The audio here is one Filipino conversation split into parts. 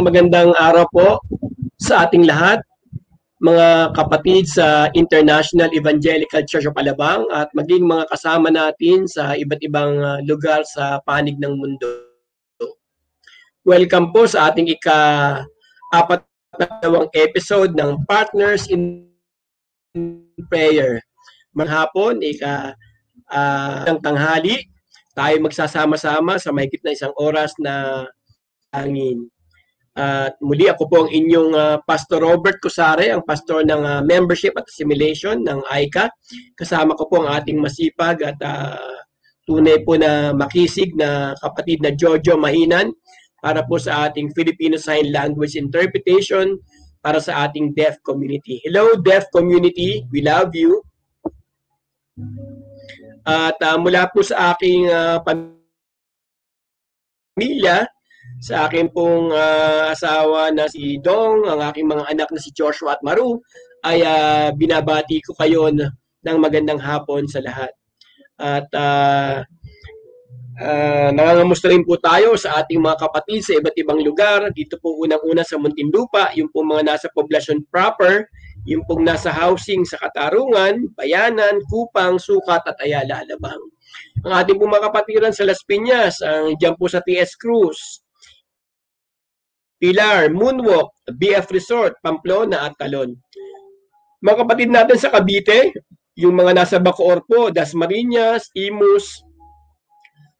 Magandang araw po sa ating lahat, mga kapatid sa International Evangelical Church of Alabang at maging mga kasama natin sa iba't ibang lugar sa panig ng mundo. Welcome po sa ating ika-apat na episode ng Partners in Prayer. Maghapon, ng tanghali, tayo magsasama-sama sa mahigit na isang oras na hangin. At muli ako po ang inyong Pastor Robert Cusare, ang pastor ng Membership at Assimilation ng AICA. Kasama ko po ang ating masipag at tunay po na makisig na kapatid na Jojo Mahinan para po sa ating Filipino Sign Language Interpretation para sa ating deaf community. Hello deaf community, we love you. At mula po sa aking pamilya, sa akin pong asawa na si Dong, ang aking mga anak na si Joshua at Maru, ay binabati ko kayo ng magandang hapon sa lahat. At Nangangamusta rin po tayo sa ating mga kapatid sa iba't ibang lugar. Dito po unang-una sa Muntinlupa, yung po mga nasa poblasyon proper, yung pong nasa housing sa Katarungan, Bayanan, Kupang, Sukat at Ayala, Alabang. Ang ating pong mga kapatiran sa Las Piñas, ang dyan po sa TS Cruz, Pilar, Moonwalk, BF Resort, Pamplona at Talon. Mga kapatid natin sa Cavite, yung mga nasa Bacoor po, Dasmariñas, Imus,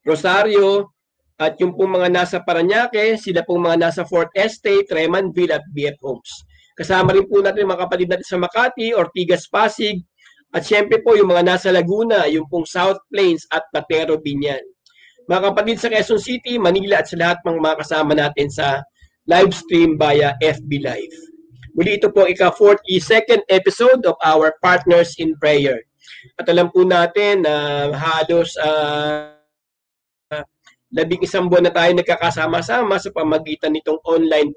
Rosario, at yung pong mga nasa Parañaque, sila pong mga nasa Fort Estate, Remanville at BF Homes. Kasama rin po natin mga kapatid natin sa Makati, Ortigas, Pasig, at syempre po yung mga nasa Laguna, yung pong South Plains at Patero, Binyan. Mga kapatid sa Quezon City, Manila at sa lahat ng mga kasama natin sa live stream via FB Live. Muli ito po ika-42nd episode of our Partners in Prayer. At alam po natin na halos 11 buwan na tayo nagkakasama-sama sa pamagitan nitong online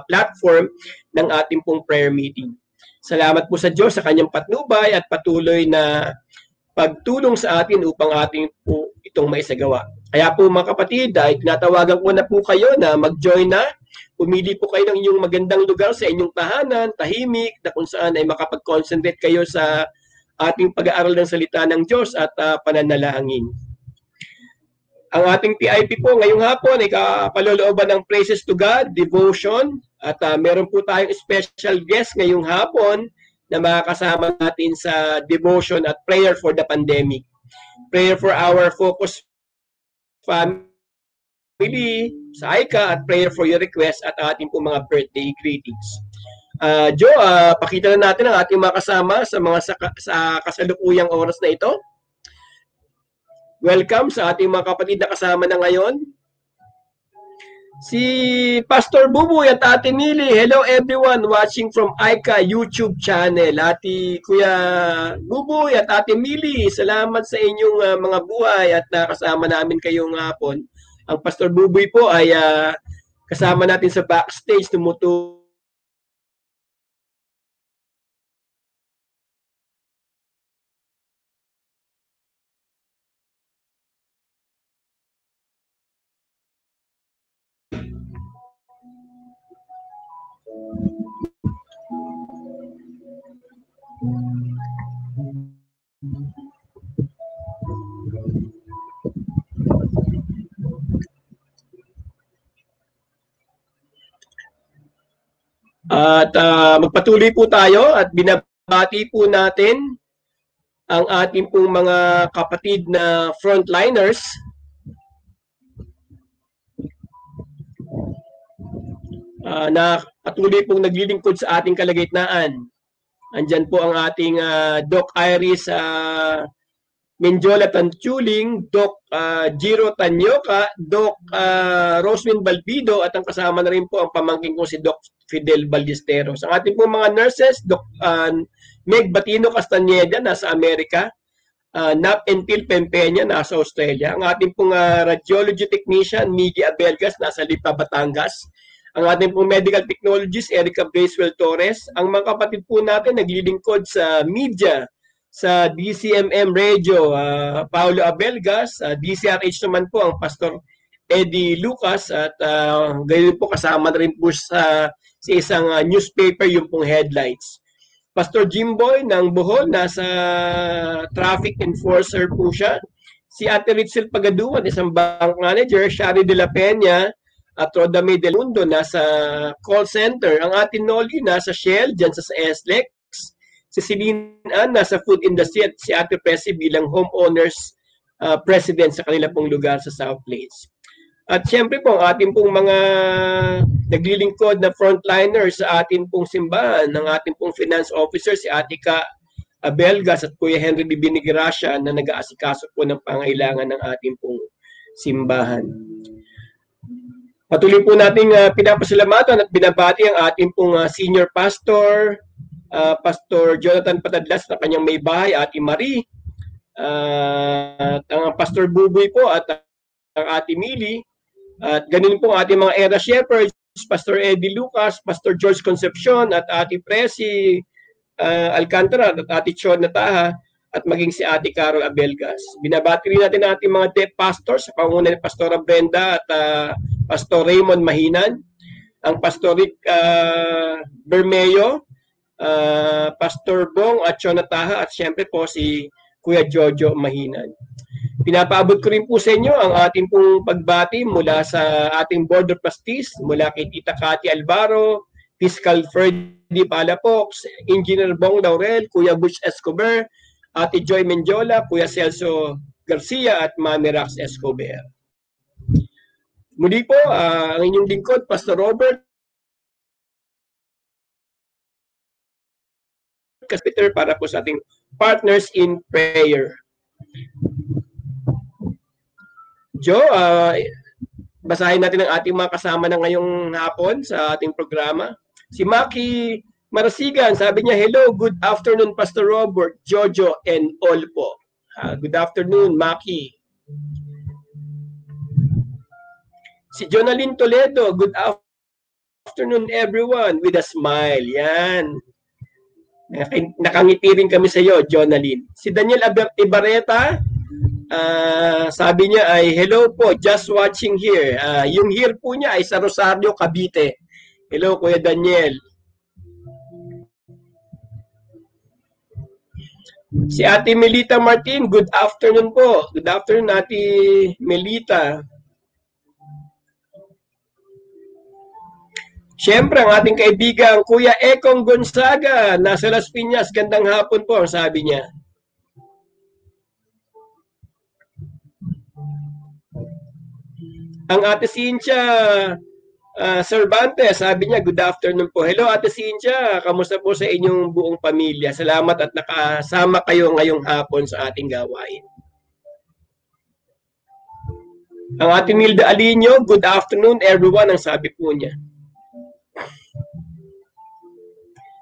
platform ng ating pong prayer meeting. Salamat po sa Diyos sa kanyang patnubay at patuloy na pagtulong sa atin upang ating po itong maisagawa. Kaya po mga kapatid, tinatawagan ko na po kayo na mag-join na. Pumili po kayo ng inyong magandang lugar sa inyong tahanan, tahimik, na kung saan ay makapag-concentrate kayo sa ating pag-aaral ng salita ng Diyos at pananalangin. Ang ating PIP po ngayong hapon ay kapalolooban ng Praises to God, Devotion, at meron po tayong special guest ngayong hapon na makakasama natin sa Devotion at Prayer for the Pandemic. Prayer for our focus family, sa ICA at prayer for your request at ating po mga birthday greetings. Joe, pakita na natin ang ating mga kasama sa mga sa kasalukuyang oras na ito. Welcome sa ating mga kapatid na kasama na ngayon. Si Pastor Buboy at Ate Mili. Hello everyone watching from ICA YouTube channel. Ate Kuya Buboy at Ate Mili, salamat sa inyong mga buhay at nakasama namin kayong hapon. Ang Pastor Buboy po ay kasama natin sa backstage, tumutulong. At magpatuloy po tayo at binabati po natin ang ating pong mga kapatid na frontliners na patuloy pong naglilingkod sa ating kalagitnaan. Andyan po ang ating Doc Iris Menjola Tanchuling, Doc Giro Tanyoka, Doc Roswin Balbido at ang kasama na rin po ang pamangkin ko si Doc Fidel Ballesteros. Ang ating pong mga nurses, Doc Meg Batino Castaneda, nasa Amerika, Nap Entil Pempenya, nasa Australia. Ang ating pong radiology technician, Miggy Abelgas, nasa Lipa, Batangas. Ang ating pong medical technologist, Erica Bracewell Torres. Ang mga kapatid po natin naglilingkod sa media, sa DCMM Radio, Paulo Abelgas, DCRH naman po ang Pastor Eddie Lucas at gayon po kasama na rin po sa isang newspaper yung pong headlines. Pastor Jimboy ng Bohol, nasa traffic enforcer po siya. Si Ate Ritzel Pagaduan, isang bank manager. Shari de la Peña at Rodame del Mundo, nasa call center. Ang Ate Noli, nasa Shell, dyan sa SLEX. Si Celine Ann, nasa food industry at si Ate Presi bilang homeowners president sa kanila pong lugar sa South Plains. At siyempre po, ang ating pong mga naglilingkod na frontliners sa ating pong simbahan, ng ating pong finance officer, si Atika Abelgas at Kuya Henry D. Binigracia na nag-aasikaso po ng pangailangan ng ating pong simbahan. Patuloy po nating pinapasalamatan at binabati ang ating pong senior pastor, Pastor Jonathan Patadlas na kanyang may bahay, Ate Marie, at ang Pastor Buboy po at ang Ate Mili, at ganun po ang ating mga era shepherds, Pastor Eddie Lucas, Pastor George Concepcion at Ate Presi Alcantara at Ate Chon Nataha. at maging si Ate Carol Abelgas. Binabati rin natin ang ating mga deaf pastors sa pangunguna ni Pastora Brenda at Pastor Raymond Mahinan, ang Pastor Rick Bermeo, Pastor Bong at Chonataha, at siyempre po si Kuya Jojo Mahinan. Pinapaabot ko rin po sa inyo ang ating pong pagbati mula sa ating Board of Trustees, mula kay Tita Cathy Alvaro, Fiscal Ferdy Palapox, Engineer Bong Laurel, Kuya Butch Escobar, Ate Joy Menjola, Kuya Celso Garcia at Mami Rax Escobar. Muli po, ang inyong lingkod, Pastor Robert Caspeter, para po sa ating Partners in Prayer. Joe, basahin natin ang ating mga kasama na ngayong hapon sa ating programa. Si Maki Marasigan, sabi niya, hello, good afternoon, Pastor Robert, Jojo, and all po. Good afternoon, Maki. Si Jonalyn Toledo, good afternoon, everyone, with a smile. Yan. Nakangiti rin kami sa iyo, Jonalyn. Si Daniel Ibareta, sabi niya ay, hello po, just watching here. Yung here po niya ay sa Rosario, Cavite. Hello, Kuya Daniel. Si Ate Melita Martin, good afternoon po. Good afternoon, Ate Melita. Siyempre, ang ating kaibigan, Kuya Ekong Gonzaga, nasa Las Piñas, gandang hapon po, ang sabi niya. Ang Ate Cynthia Cervantes, sabi niya, good afternoon po. Hello, Ate Cynthia, kamusta po sa inyong buong pamilya? Salamat at nakasama kayo ngayong hapon sa ating gawain. Ang Ate Milda Alinio, good afternoon everyone, ang sabi po niya.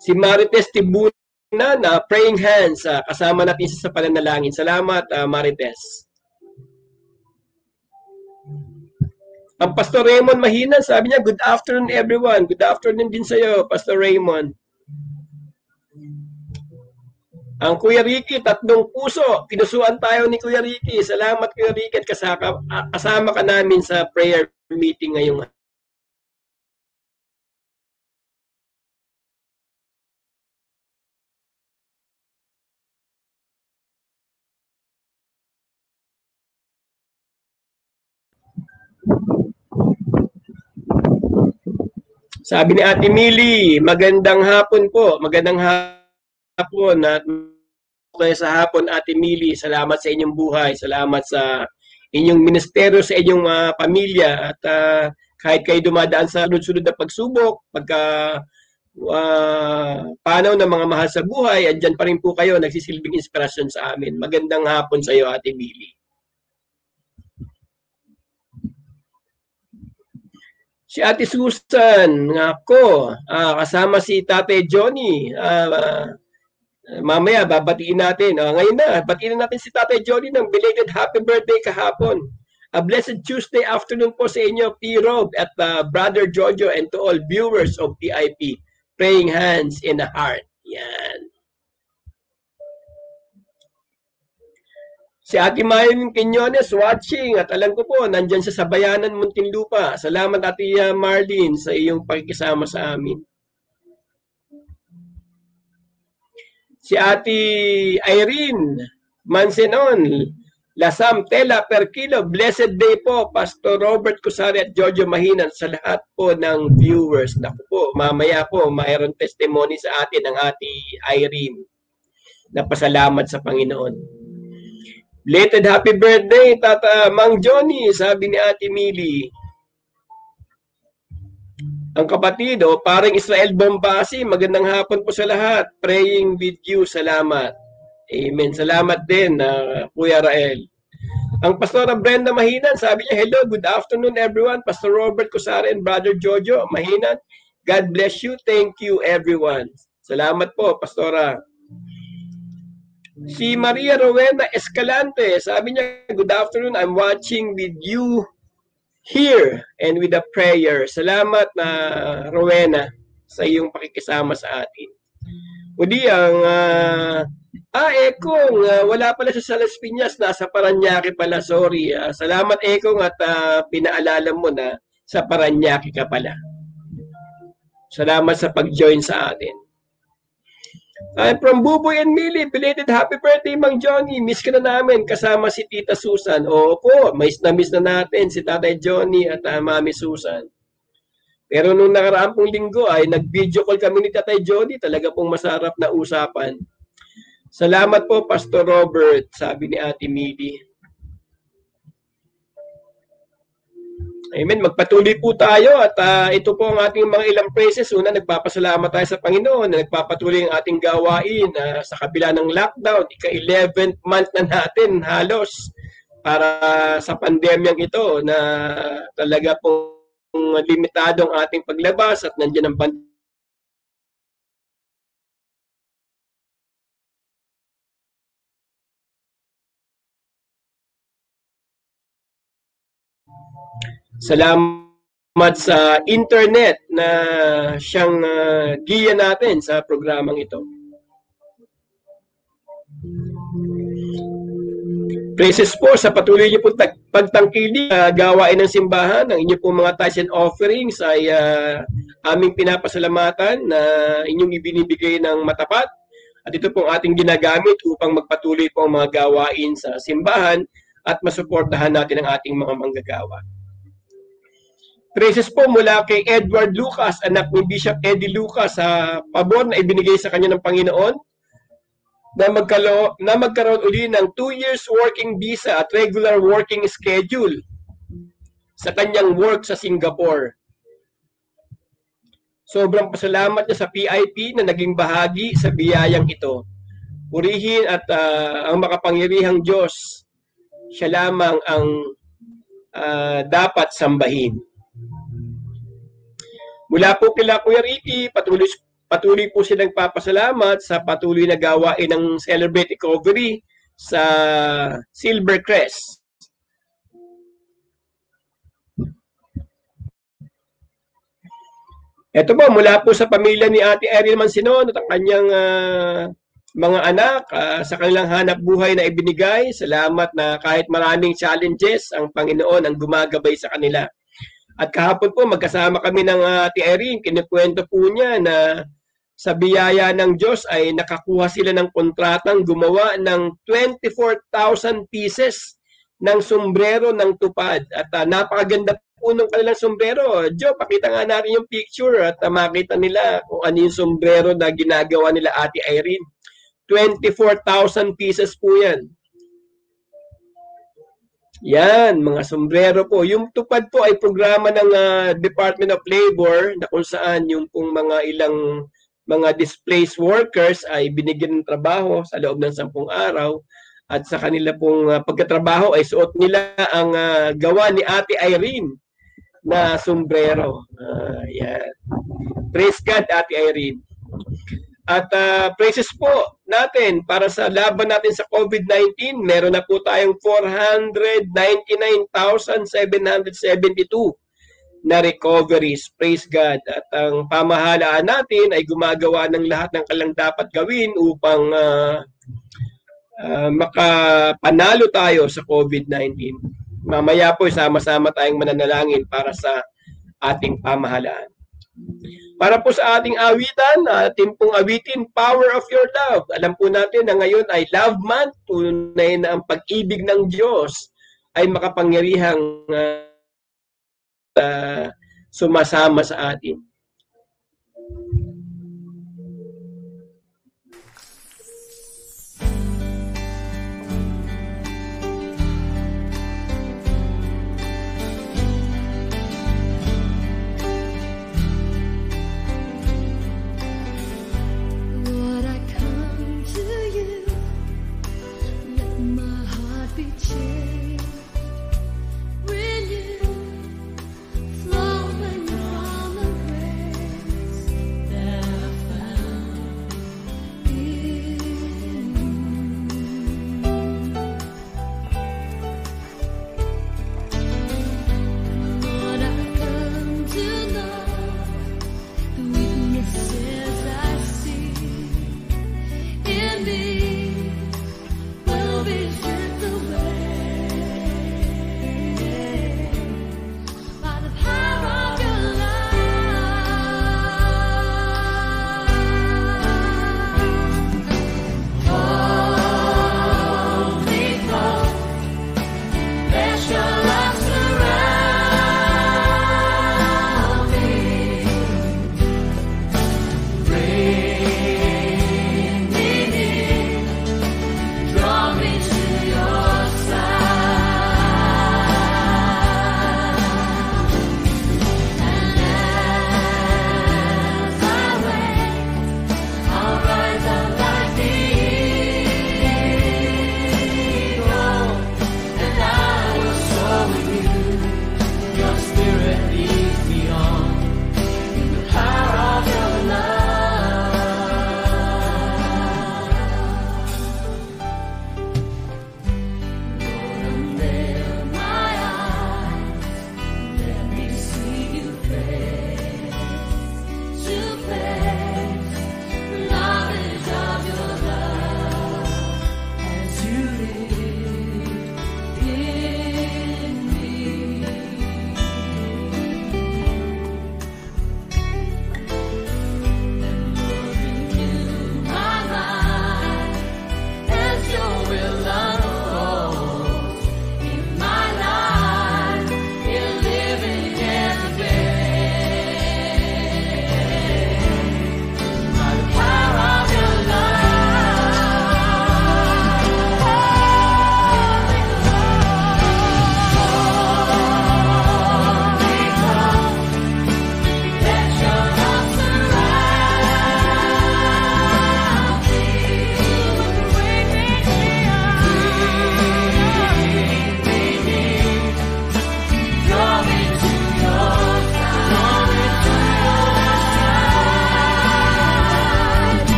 Si Marites Tibuna na praying hands, kasama natin sa pananalangin. Salamat, Marites. Ang Pastor Raymond Mahinan, sabi niya, good afternoon everyone. Good afternoon din sa iyo, Pastor Raymond. Ang Kuya Ricky, tatlong puso. Pinusuan tayo ni Kuya Ricky. Salamat, Kuya Ricky, at kasama ka namin sa prayer meeting ngayong. Sabi ni Ate Mili, magandang hapon po. Magandang hapon at sa hapon, Ate Mili. Salamat sa inyong buhay. Salamat sa inyong ministeryo, sa inyong pamilya. At kahit kayo dumadaan sa sunod-sunod na pagsubok, pagka panaw ng mga mahal sa buhay, andyan pa rin po kayo, nagsisilbing inspirasyon sa amin. Magandang hapon sa iyo, Ate Mili. Si Ate Susan, ako, kasama si Tate Johnny. Mamaya, babatiin natin. Ngayon na, batiin natin si Tate Johnny ng belated happy birthday kahapon. A blessed Tuesday afternoon po sa inyo, P. Rob, at Brother Jojo, and to all viewers of PIP. Praying hands in the heart. Yan. Si Ate Mayon Quiñones watching, at alam ko po, nandyan siya sa Bayanan, Muntinlupa. Salamat, Ate Marlene, sa iyong pakikisama sa amin. Si Ate Irene Mansenon, Lasam Tela per kilo. Blessed day po, Pastor Robert Cusari at Jojo Mahinan, sa lahat po ng viewers. Naku po, mamaya po, mayroon testimony sa atin ng Ate Irene. Napasalamat sa Panginoon. Belated happy birthday, Tata Mang Johnny, sabi ni Ate Mili. Ang kapatid, parang Israel Bombasi, magandang hapon po sa lahat. Praying with you, salamat. Amen. Salamat din, Kuya Rael. Ang Pastora Brenda Mahinan, sabi niya, hello, good afternoon everyone. Pastor Robert Cusari and Brother Jojo Mahinan, God bless you. Thank you everyone. Salamat po, Pastora. Si Maria Rowena Escalante, sabi niya, good afternoon, I'm watching with you here and with a prayer. Salamat na Rowena sa iyong pakikisama sa atin. Muli ang Ekong, wala pala siya sa Las Piñas, nasa Parañaque pala, sorry. Salamat Ekong at pinaalala mo na sa Parañaque ka pala. Salamat sa pag-join sa atin. I'm from Buboy and Mili. Belated happy birthday, Mang Johnny. Miss ka na namin kasama si Tita Susan. Opo, miss na natin si Tatay Johnny at Mami Susan. Pero nung nakaraang pong linggo ay nag-video call kami ni Tatay Johnny. Talaga pong masarap na usapan. Salamat po, Pastor Robert, sabi ni Ate Mili. Amen. Magpatuloy po tayo at ito po ang ating mga ilang praises. Una, nagpapasalamat tayo sa Panginoon na nagpapatuloy ang ating gawain sa kabila ng lockdown. Ika-11th month na natin halos para sa pandemyang ito na talaga pong limitado ang ating paglabas at nandiyan ang pandemya. Salamat sa internet na siyang giya natin sa programang ito. Praises po sa patuloy niyo po pagtangkili gawain ng simbahan. Ang inyong po mga tithes and offerings ay aming pinapasalamatan na inyong ibinibigay ng matapat. At ito pong ating ginagamit upang magpatuloy po ang mga gawain sa simbahan at masuportahan natin ang ating mga manggagawa. Praises po mula kay Edward Lucas, anak ni Bishop Eddie Lucas, sa pabor na ibinigay sa kanya ng Panginoon na magkaroon uli ng 2 years working visa at regular working schedule sa kanyang work sa Singapore. Sobrang pasalamat niya sa PIP na naging bahagi sa biyayang ito. Purihin at ang makapangyarihang Diyos, siya lamang ang dapat sambahin. Mula po kila Kuya Ricky, patuloy po silang papasalamat sa patuloy na gawain ng Celebrate Recovery sa Silvercrest. Ito po, mula po sa pamilya ni Ate Ariel Mansinon at ang kanyang mga anak sa kanilang hanap buhay na ibinigay. Salamat na kahit maraming challenges, ang Panginoon ang gumagabay sa kanila. At kahapon po, magkasama kami ng Ate Erin. Kinikwento po niya na sa biyaya ng Diyos ay nakakuha sila ng kontratang gumawa ng 24,000 pieces ng sombrero ng tupad. At napakaganda po ng kanilang sombrero. Jo, pakita nga natin yung picture at makita nila kung ano yung sombrero na ginagawa nila Ate Erin. 24,000 pieces po yan. Yan, mga sombrero po. Yung tupad po ay programa ng Department of Labor na kung saan yung pong ilang mga displaced workers ay binigyan ng trabaho sa loob ng 10 araw at sa kanila pong pagkatrabaho ay suot nila ang gawa ni Ate Irene na sombrero. Yan. Praise God, Ate Irene. At praises po natin para sa laban natin sa COVID-19, meron na po tayong 499,772 na recoveries. Praise God. At ang pamahalaan natin ay gumagawa ng lahat ng kailangang dapat gawin upang makapanalo tayo sa COVID-19. Mamaya po, sama-sama tayong mananalangin para sa ating pamahalaan. Para po sa ating awitan, ating pong awitin, Power of Your Love. Alam po natin na ngayon ay Love Month, tunay na ang pag-ibig ng Diyos ay makapangyarihang sumasama sa atin. Flowing from the grave.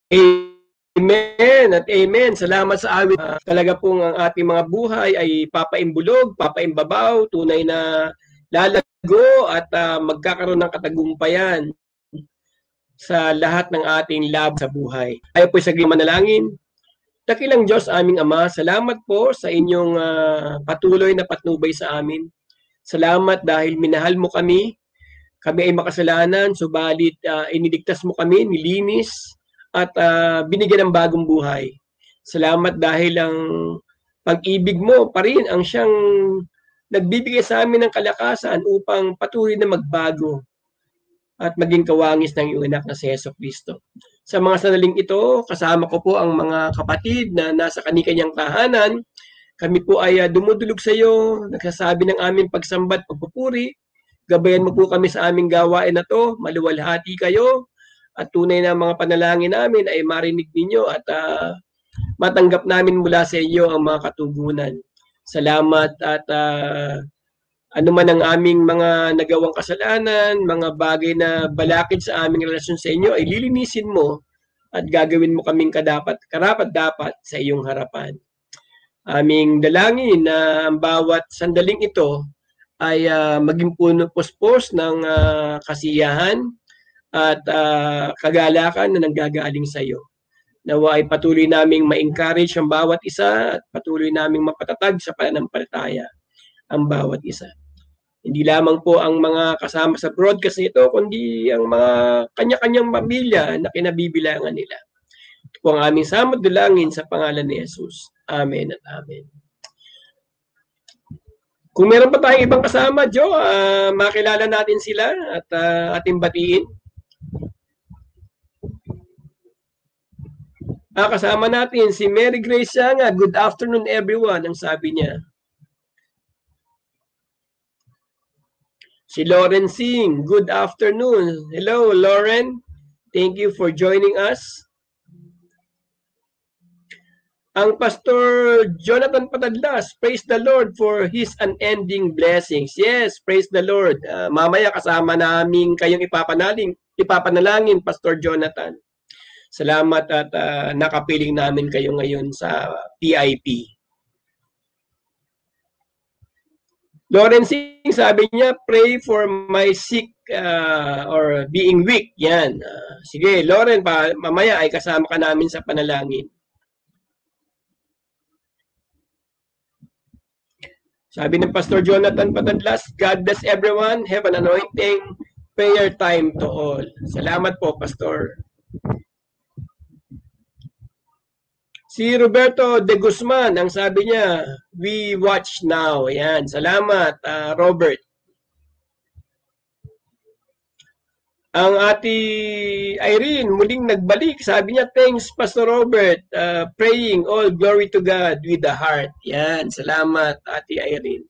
Amen at amen. Salamat sa awit. Talaga pong ang ating mga buhay ay papaimbulog, papaimbabaw, tunay na lalago at magkakaroon ng katagumpayan sa lahat ng ating lab sa buhay. Tayo po sa manalangin. Dakilang Diyos, aming Ama, salamat po sa inyong patuloy na patnubay sa amin. Salamat dahil minahal mo kami. Kami ay makasalanan, subalit iniligtas mo kami, nilinis, at binigyan ng bagong buhay. Salamat dahil ang pag-ibig mo pa rin ang siyang nagbibigay sa amin ng kalakasan upang patuloy na magbago at maging kawangis ng iyong anak na si Hesus Kristo. Sa mga sandaling ito, kasama ko po ang mga kapatid na nasa kani-kanyang tahanan. Kami po ay dumudulog sa iyo, nagsasabi ng aming pagsambat, pagpupuri. Gabayan mo po kami sa aming gawain na to, maluwalhati kayo, at tunay na mga panalangin namin ay marinig ninyo at matanggap namin mula sa iyo ang mga katugunan. Salamat at ano man ang aming mga nagawang kasalanan, mga bagay na balakid sa aming relasyon sa inyo ay lilinisin mo at gagawin mo kaming karapat-dapat sa iyong harapan. Aming dalangin na ang bawat sandaling ito ay maging puno-puspos ng kasiyahan at kagalakan na nanggagaling sa iyo. Nawa ay patuloy naming ma-encourage ang bawat isa at patuloy naming mapatatag sa pananampalataya ang bawat isa. Hindi lamang po ang mga kasama sa broadcast nito, kundi ang mga kanya-kanyang pamilya na kinabibilangan nila. Ito po ang aming samot dalangin sa pangalan ni Jesus. Amen at amen. Kung meron pa tayong ibang kasama, Joe, makilala natin sila at ating batiin. Kasama natin si Mary Grace Sanga. Good afternoon everyone, ang sabi niya. Si Lauren Singh, good afternoon. Hello, Lauren. Thank you for joining us. Ang Pastor Jonathan Patadlas, praise the Lord for His unending blessings. Yes, praise the Lord. Mamaya kasama namin kayong ipapanalangin, Pastor Jonathan. Salamat at nakapiling namin kayo ngayon sa PIP. Lauren Singh, sabi niya, pray for my sick or being weak. Yan. Sige, Lauren, mamaya ay kasama ka namin sa panalangin. Sabi ng Pastor Jonathan Patadlas, God bless everyone. Have an anointing prayer time to all. Salamat po, Pastor. Si Roberto de Guzman, ang sabi niya, we watch now. Ayan, salamat, Robert. Ang ati Irene, muling nagbalik. Sabi niya, thanks, Pastor Robert. Praying, all glory to God with the heart. Yan, salamat, ati Irene.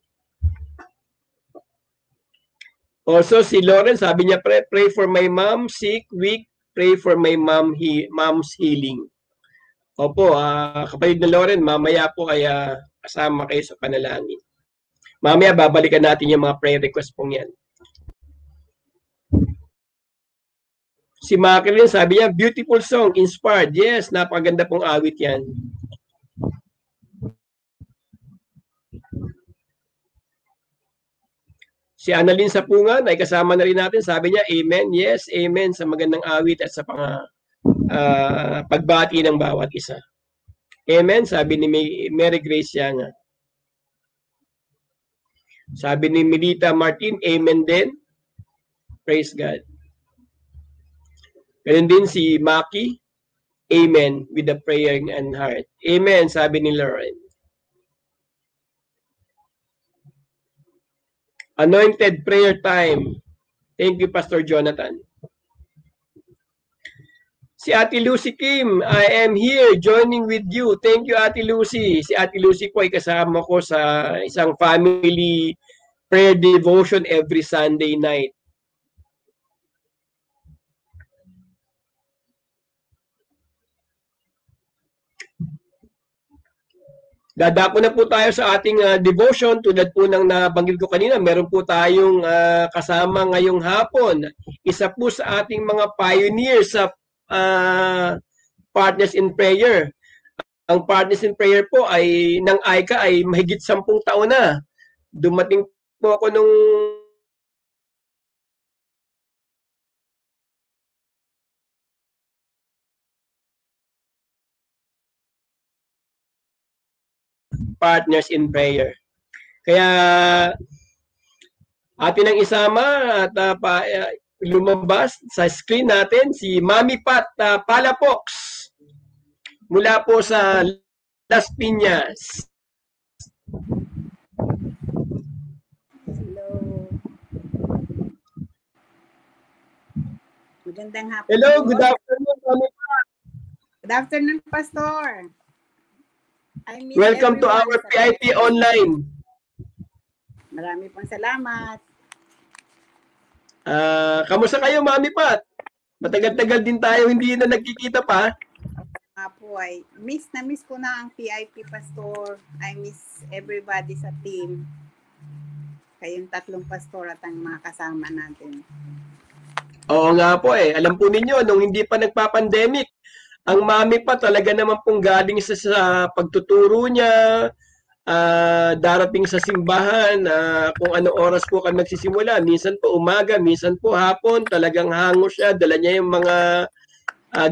Also, si Lauren, sabi niya, pray for my mom, sick, weak. Pray for my mom's healing. Opo, kapatid na Lauren, mamaya po ay kasama kayo sa panalangin. Mamaya babalikan natin yung mga prayer request pong yan. Si Makirin, sabi niya, beautiful song, inspired. Yes, napakaganda pong awit yan. Si Annalyn Sapungan ay kasama na rin natin. Sabi niya, amen. Yes, amen sa magandang awit at sa pagbati ng bawat isa. Amen, sabi ni Mary Grace Yanga. Sabi ni Melita Martin, amen din. Praise God. Ganun din si Maki, amen, with the prayer and heart. Amen, sabi ni Lauren. Anointed prayer time. Thank you, Pastor Jonathan. Si Ate Lucy Kim, I am here joining with you. Thank you, Ate Lucy. Si Ate Lucy po ay kasama ko sa isang family prayer devotion every Sunday night. Dadako na po tayo sa ating devotion. Tulad po ng nabanggit ko kanina, meron po tayong kasama ngayong hapon. Isa po sa ating mga pioneers sa Partners in Prayer. Ang Partners in Prayer po ay ng AICA ay mahigit 10 taon na. Dumating po ako nung Partners in Prayer. Kaya atin ang isama at lumabas sa screen natin si Mami Pat Palafox mula po sa Las Piñas. Hello. Magandang hapon. Hello, po. good afternoon, Mami Pat. Good afternoon, Pastor. Welcome to our PIP Online. Marami pong salamat. Kamusta kayo, Mami Pat? Matagal-tagal din tayo hindi na nagkikita pa. Po ay miss ko na ang PIP, Pastor. I miss everybody sa team. Kayong 3 pastor at ang mga kasama natin. Oo nga po eh. Alam po ninyo, nung hindi pa nagpa-pandemic, ang Mami Pat talaga naman pong galing sa pagtuturo niya, darating sa simbahan, kung anong oras po kami magsisimula. Minsan po umaga, minsan po hapon, talagang hango siya. Dala niya yung mga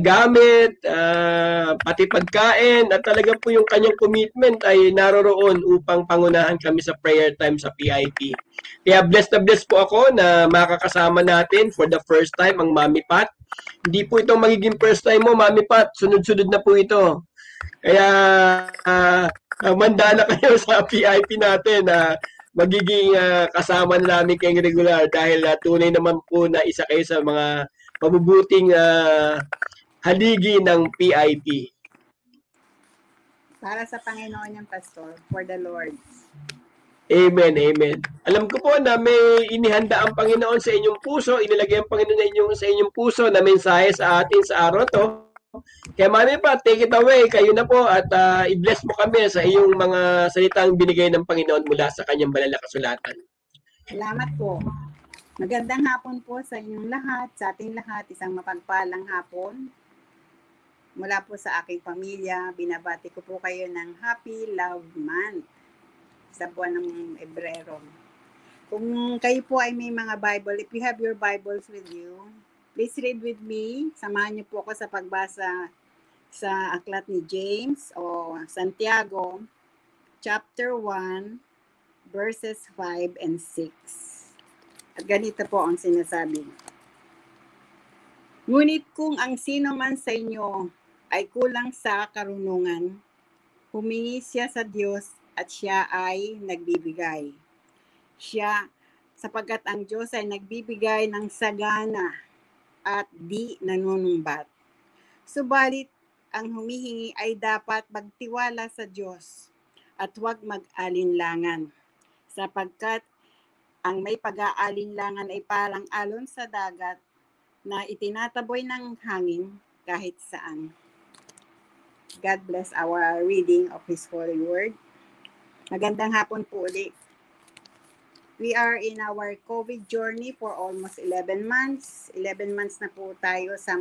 gamit, pati pagkain, at talaga po yung kanyang commitment ay naroroon upang pangunahan kami sa prayer time sa PIP. Kaya blessed na blessed po ako na makakasama natin for the first time ang Mami Pat. Hindi po ito magiging first time mo, Mami Pat. Sunod-sunod na po ito. Kaya manda na kayo sa PIP natin na magiging kasama na namin kayong regular dahil tunay naman po na isa kayo sa mga mabubuting haligi ng PIP. Para sa Panginoon yung Pastor, for the Lord. Amen, amen. Alam ko po na may inihanda ang Panginoon sa inyong puso, inilagay ang Panginoon sa inyong puso na mensahe sa atin sa araw to. Kaya Mami Pat, take it away. Kayo na po at i-bless mo kami sa iyong mga salitang binigay ng Panginoon mula sa kanyang banal na kasulatan. Salamat po. Magandang hapon po sa inyong lahat, sa ating lahat. Isang mapagpalang hapon. Mula po sa aking pamilya, binabati ko po kayo ng Happy Love Month sa buwan ng Ebrero. Kung kayo po ay may mga Bible, if you have your Bibles with you, please read with me. Samahan niyo po ako sa pagbasa sa aklat ni James o Santiago, chapter 1, verses 5 and 6. At ganito po ang sinasabi. Ngunit kung ang sino man sa inyo ay kulang sa karunungan, humingi siya sa Diyos at siya ay nagbibigay. Siya, sapagkat ang Diyos ay nagbibigay ng sagana at di nanunumbat. Subalit, ang humihingi ay dapat magtiwala sa Diyos at huwag mag-alinlangan, sapagkat ang may pag-aalinlangan ay parang alon sa dagat na itinataboy ng hangin kahit saan. God bless our reading of His Holy Word. Magandang hapon po ulit. We are in our COVID journey for almost 11 months. 11 months na po tayo sa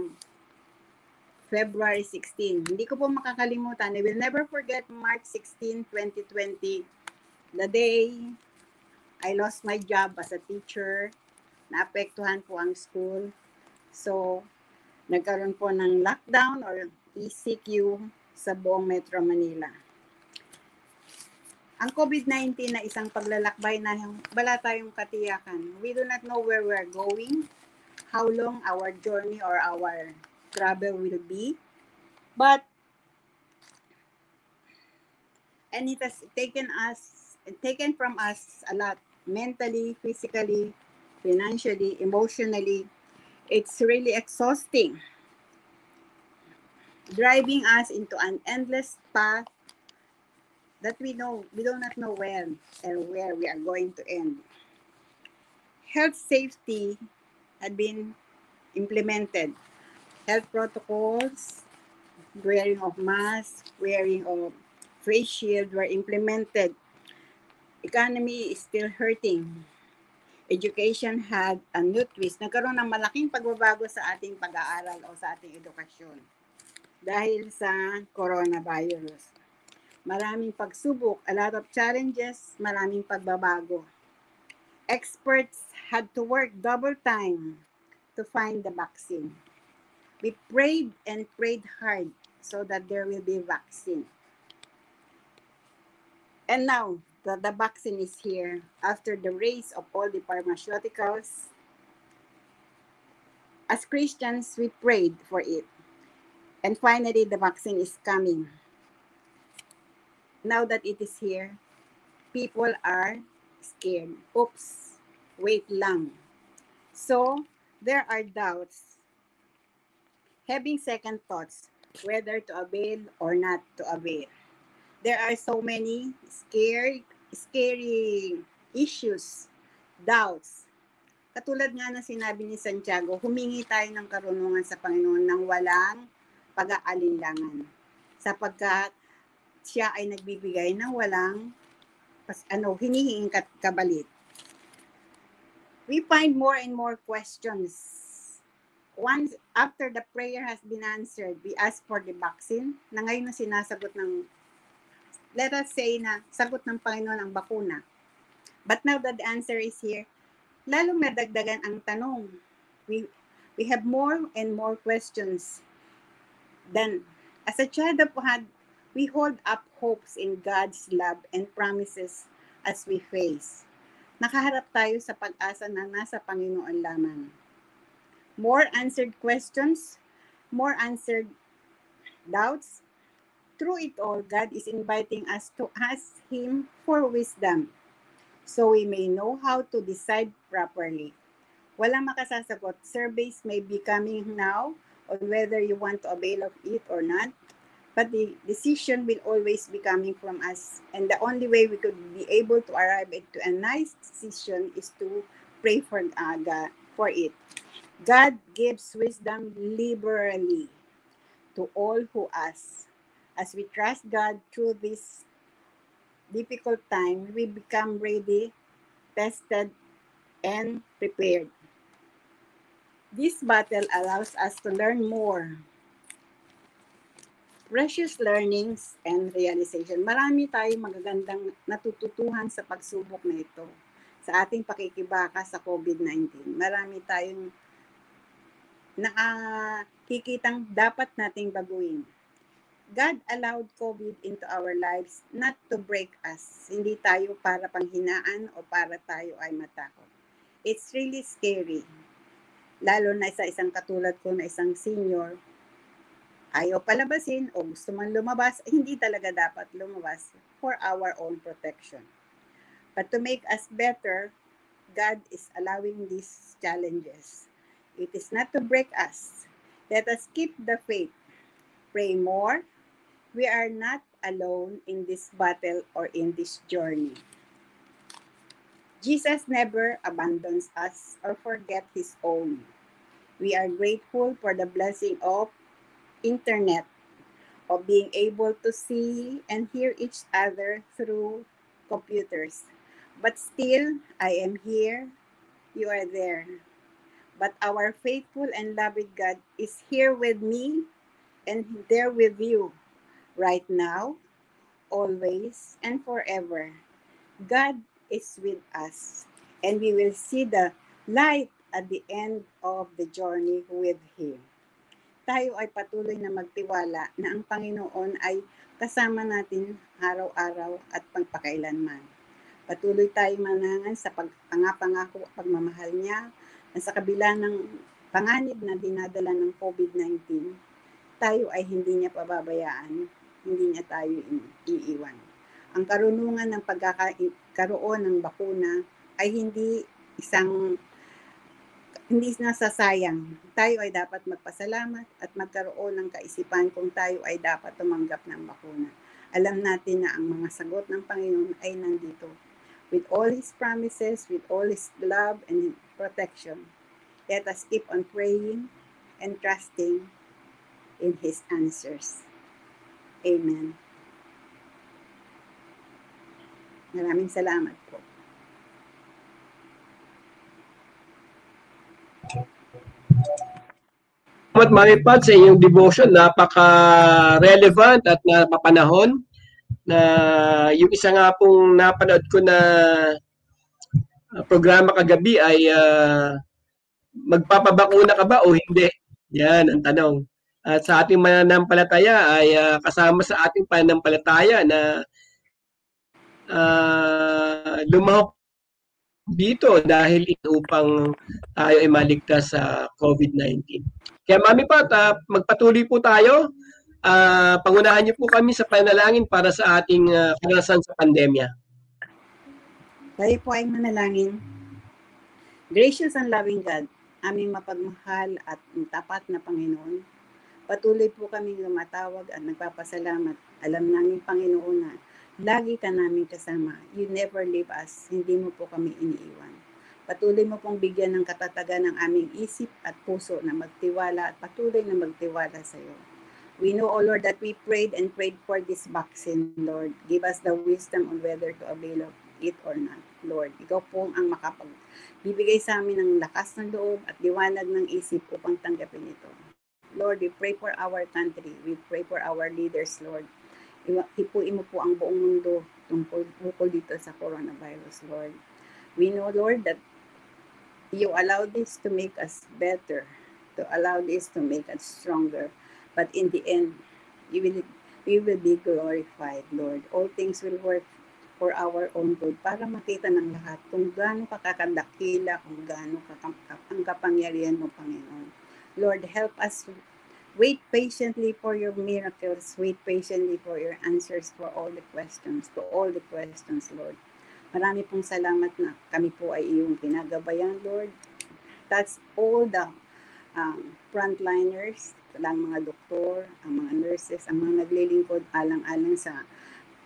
February 16. Hindi ko po makakalimutan. I will never forget March 16, 2020. The day I lost my job as a teacher. Naapektuhan po ang school. So, nagkaroon po ng lockdown or ECQ sa buong Metro Manila. Ang COVID-19 na isang paglalakbay na wala tayong katiyakan. We do not know where we're going, how long our journey or our travel will be. But, and it has taken from us a lot, mentally, physically, financially, emotionally. It's really exhausting. Driving us into an endless path that we do not know when and where we are going to end. Health safety had been implemented. Health protocols, wearing of masks, wearing of face shield were implemented. Economy is still hurting. Education had a new twist. Nagkaroon ng malaking pagbabago sa ating pag-aaral o sa ating edukasyon. dahil sa coronavirus. Maraming pagsubok, a lot of challenges, maraming pagbabago. Experts had to work double time to find the vaccine. We prayed and prayed hard so that there will be vaccine. And now the vaccine is here. After the race of all the pharmaceuticals, as Christians, we prayed for it. And finally, the vaccine is coming. Now that it is here, people are scared. Oops, wait lang. So, there are doubts, having second thoughts, whether to avail or not to avail. There are so many scary issues, doubts. Katulad nga ng sinabi ni Santiago, humingi tayo ng karunungan sa Panginoon ng walang pag-aalinlangan. Sapagkat siya ay nagbibigay ng walang hinihinging kabalit. We find more and more questions. Once after the prayer has been answered, we ask for the vaccine na ngayon na sinasagot ng, let us say na sagot ng Panginoon ang bakuna. But now that the answer is here, lalong nadagdagan ang tanong. We have more and more questions. Then, as a child of God, we hold up hopes in God's love and promises as we face. Nakaharap tayo sa pag-asa na nasa Panginoon lamang. More answered questions, more answered doubts. Through it all, God is inviting us to ask Him for wisdom so we may know how to decide properly. Walang makasasagot. Surveys may be coming now on whether you want to avail of it or not. But the decision will always be coming from us. And the only way we could be able to arrive at a nice decision is to pray for it. God gives wisdom liberally to all who ask. As we trust God through this difficult time, we become ready, tested, and prepared. This battle allows us to learn more. Precious learnings and realization. Marami tayong magagandang natututuhan sa pagsubok na ito. Sa ating pakikibaka sa COVID-19. Marami tayong nakikitang dapat nating baguhin. God allowed COVID into our lives not to break us. Hindi tayo para panghinaan o para tayo ay matakot. It's really scary. Lalo na sa isang katulad ko na isang senior, ayaw palabasin o gusto man lumabas, hindi talaga dapat lumabas for our own protection. But to make us better, God is allowing these challenges. It is not to break us. Let us keep the faith. Pray more. We are not alone in this battle or in this journey. Jesus never abandons us or forget His own. We are grateful for the blessing of internet, of being able to see and hear each other through computers. But still, I am here, you are there. But our faithful and loving God is here with me and there with you right now, always, and forever. God is with us, and we will see the light at the end of the journey with Him. Tayo ay patuloy na magtiwala na ang Panginoon ay kasama natin araw-araw at pagpakailanman. Patuloy tayo manangan sa pangapangako at pagmamahal niya na sa kabila ng panganib na dinadala ng COVID-19, tayo ay hindi niya pababayaan, hindi niya tayo iiwan. Ang karunungan ng pagkakaroon ng bakuna ay hindi nasasayang. Tayo ay dapat magpasalamat at magkaroon ng kaisipan kung tayo ay dapat tumanggap ng bakuna. Alam natin na ang mga sagot ng Panginoon ay nandito. With all His promises, with all His love and protection, let us keep on praying and trusting in His answers. Amen. Maraming salamat po. Salamat, Mami Pat, sa inyong devotion. Napaka-relevant at napapanahon. Na yung isa nga pong napanood ko na programa kagabi ay magpapabakuna ka ba o hindi? Yan ang tanong. At sa ating mananampalataya ay kasama sa ating pananampalataya na lumahok dito dahil upang tayo ay maligtas sa COVID-19. Kaya Mami Pat, magpatuloy po tayo. Pangunahan niyo po kami sa panalangin para sa ating karanasan sa pandemya. Tayo po ay manalangin. Gracious and loving God, aming mapagmahal at tapat na Panginoon, patuloy po kaming lumatawag at nagpapasalamat. Alam namin, Panginoon, na lagi ka namin kasama. You never leave us. Hindi mo po kami iniiwan. Patuloy mo pong bigyan ng katatagan ng aming isip at puso na magtiwala at patuloy na magtiwala sa iyo. We know, O Lord, that we prayed for this vaccine, Lord. Give us the wisdom on whether to avail of it or not, Lord. Ikaw po ang makapagbibigay sa amin ng lakas ng loob at liwanag ng isip upang tanggapin ito. Lord, we pray for our country. We pray for our leaders, Lord. Hipuin mo po ang buong mundo tungkol dito sa coronavirus, Lord. We know, Lord, that you allow this to make us better, to allow this to make us stronger. But in the end, we will be glorified, Lord. All things will work for our own good para makita ng lahat kung gaano kakadakila, kung gaano ang kapangyarihan mo, Panginoon. Lord, help us wait patiently for your miracles. Wait patiently for your answers for all the questions, Lord. Marami pong salamat na kami po ay iyong ginagabayan, Lord. That's all the frontliners, ang mga doktor, ang mga nurses, ang mga naglilingkod alang-alang sa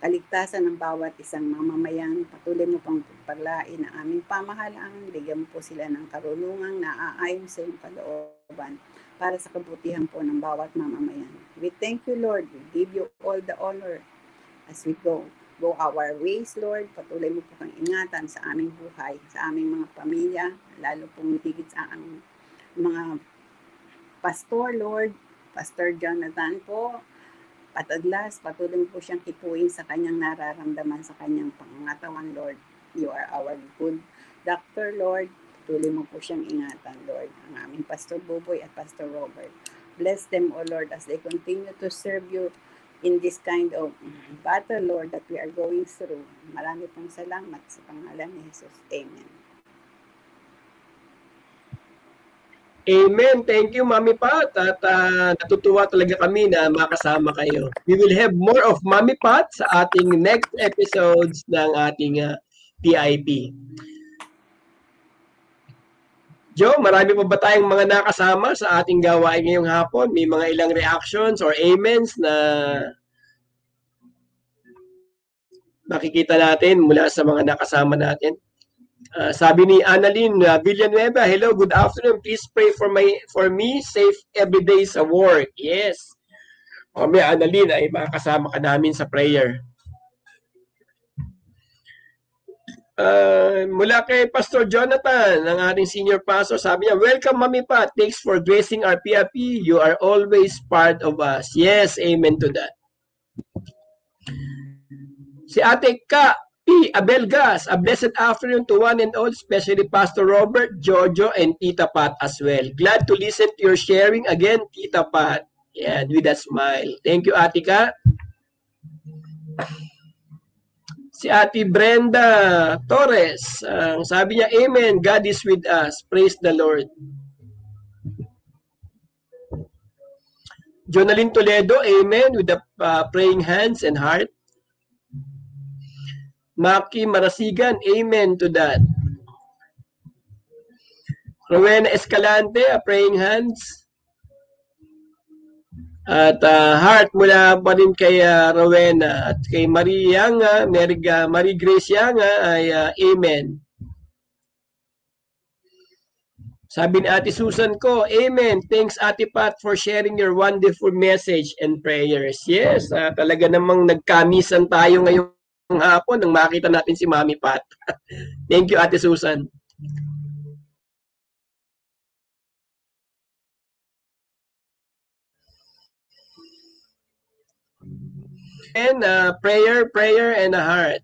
kaligtasan ng bawat isang mamamayan. Patuloy mo pang paglain ang aming pamahalaan. Bigyan mo po sila ng karunungang naaayon sa iyong kalooban para sa kabutihan po ng bawat mamamayan. We thank you, Lord. We give you all the honor as we go our ways, Lord. Patuloy mo po kang ingatan sa aming buhay, sa aming mga pamilya, lalo pong higit sa ang mga pastor, Lord. Pastor Jonathan po, patadlas, patuloy po siyang hipuin sa kanyang nararamdaman sa kanyang pangangatawan, Lord. You are our good doctor, Lord. Patuloy mo po siyang ingatan, Lord. Ang aming Pastor Buboy at Pastor Robert. Bless them, O Lord, as they continue to serve you in this kind of battle, Lord, that we are going through. Marami pong salamat sa pangalan ni Jesus. Amen. Amen. Thank you, Mami Pat. At natutuwa talaga kami na makasama kayo. We will have more of Mami Pat sa ating next episodes ng ating PIP. Joe, marami pa ba tayong mga nakasama sa ating gawain ngayong hapon? May mga ilang reactions or amens na makikita natin mula sa mga nakasama natin. Sabi ni Annalyn Villanueva, hello, good afternoon. Please pray for me, safe every day sa work. Yes. May Annalyn, ay makakasama ka namin sa prayer. Mula kay Pastor Jonathan, ang ating senior pastor, sabi niya, welcome Mami Pat, thanks for gracing our PIP. You are always part of us. Yes, amen to that. Si Ate Ka P. Abelgas, a blessed afternoon to one and all, especially Pastor Robert, Jojo, and Tita Pat as well. Glad to listen to your sharing again, Tita Pat. Yeah, with a smile. Thank you, Ate Ka. Si Ate Brenda Torres, sabi niya, amen, God is with us. Praise the Lord. Jonalyn Toledo, amen, with the praying hands and heart. Maki Marasigan, amen to that. Rowena Escalante, praying hands. At heart mula pa rin kay Rowena at kay Marie Yanga, Marie Grace Yanga ay amen. Sabi ni Ate Susan ko, amen. Thanks Ate Pat for sharing your wonderful message and prayers. Yes, talaga namang nagkamisan tayo ngayong hapon nang makita natin si Mami Pat. Thank you Ate Susan. And prayer, and a heart.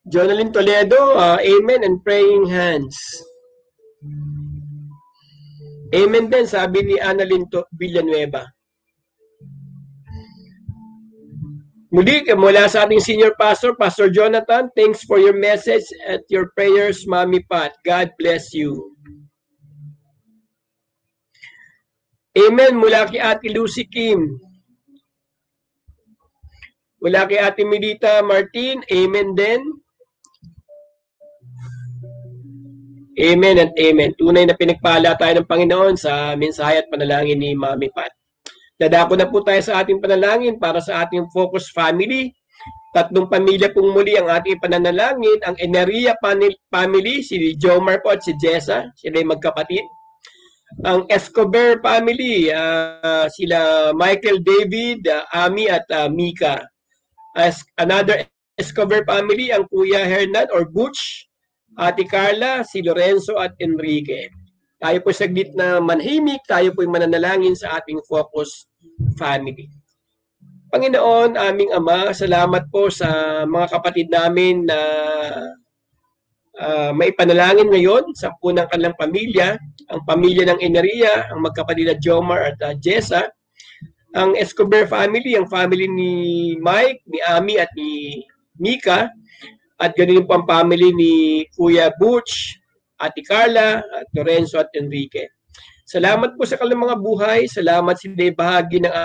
Jonalyn Toledo, amen and praying hands. Amen din, sabi ni Annalyn Villanueva. Muli, mula sa ating senior pastor, Pastor Jonathan, thanks for your message at your prayers, Mami Pat. God bless you. Amen, mula kay Ate Lucy Kim. Mula kay Ate Milita Martin, amen din. Amen at amen. Tunay na pinagpala tayo ng Panginoon sa mensahe at panalangin ni Mami Pat. Dadako na po tayo sa ating panalangin para sa ating focus family. Tatlong pamilya pong muli ang ating pananalangin. Ang Eneria family, si Jomar po at si Jessa, sila ay magkapatid. Ang Escobar family, sila Michael David, Ami at Mika. As another Escobar family, ang Kuya Hernan or Butch, Ate Carla, si Lorenzo at Enrique. Tayo po saglit na manhimik, tayo po mananalangin sa ating focus family. Panginoon, aming Ama, salamat po sa mga kapatid namin na maipanalangin ngayon sa punang kanilang pamilya, ang pamilya ng Eneria, ang magkapatid na Jomar at Jessa, ang Escobar family, ang family ni Mike, ni Ami at ni Mika, at ganun po ang family ni Kuya Butch, Ate Carla, at Lorenzo at Enrique. Salamat po sa kanilang mga buhay. Salamat sila bahagi ng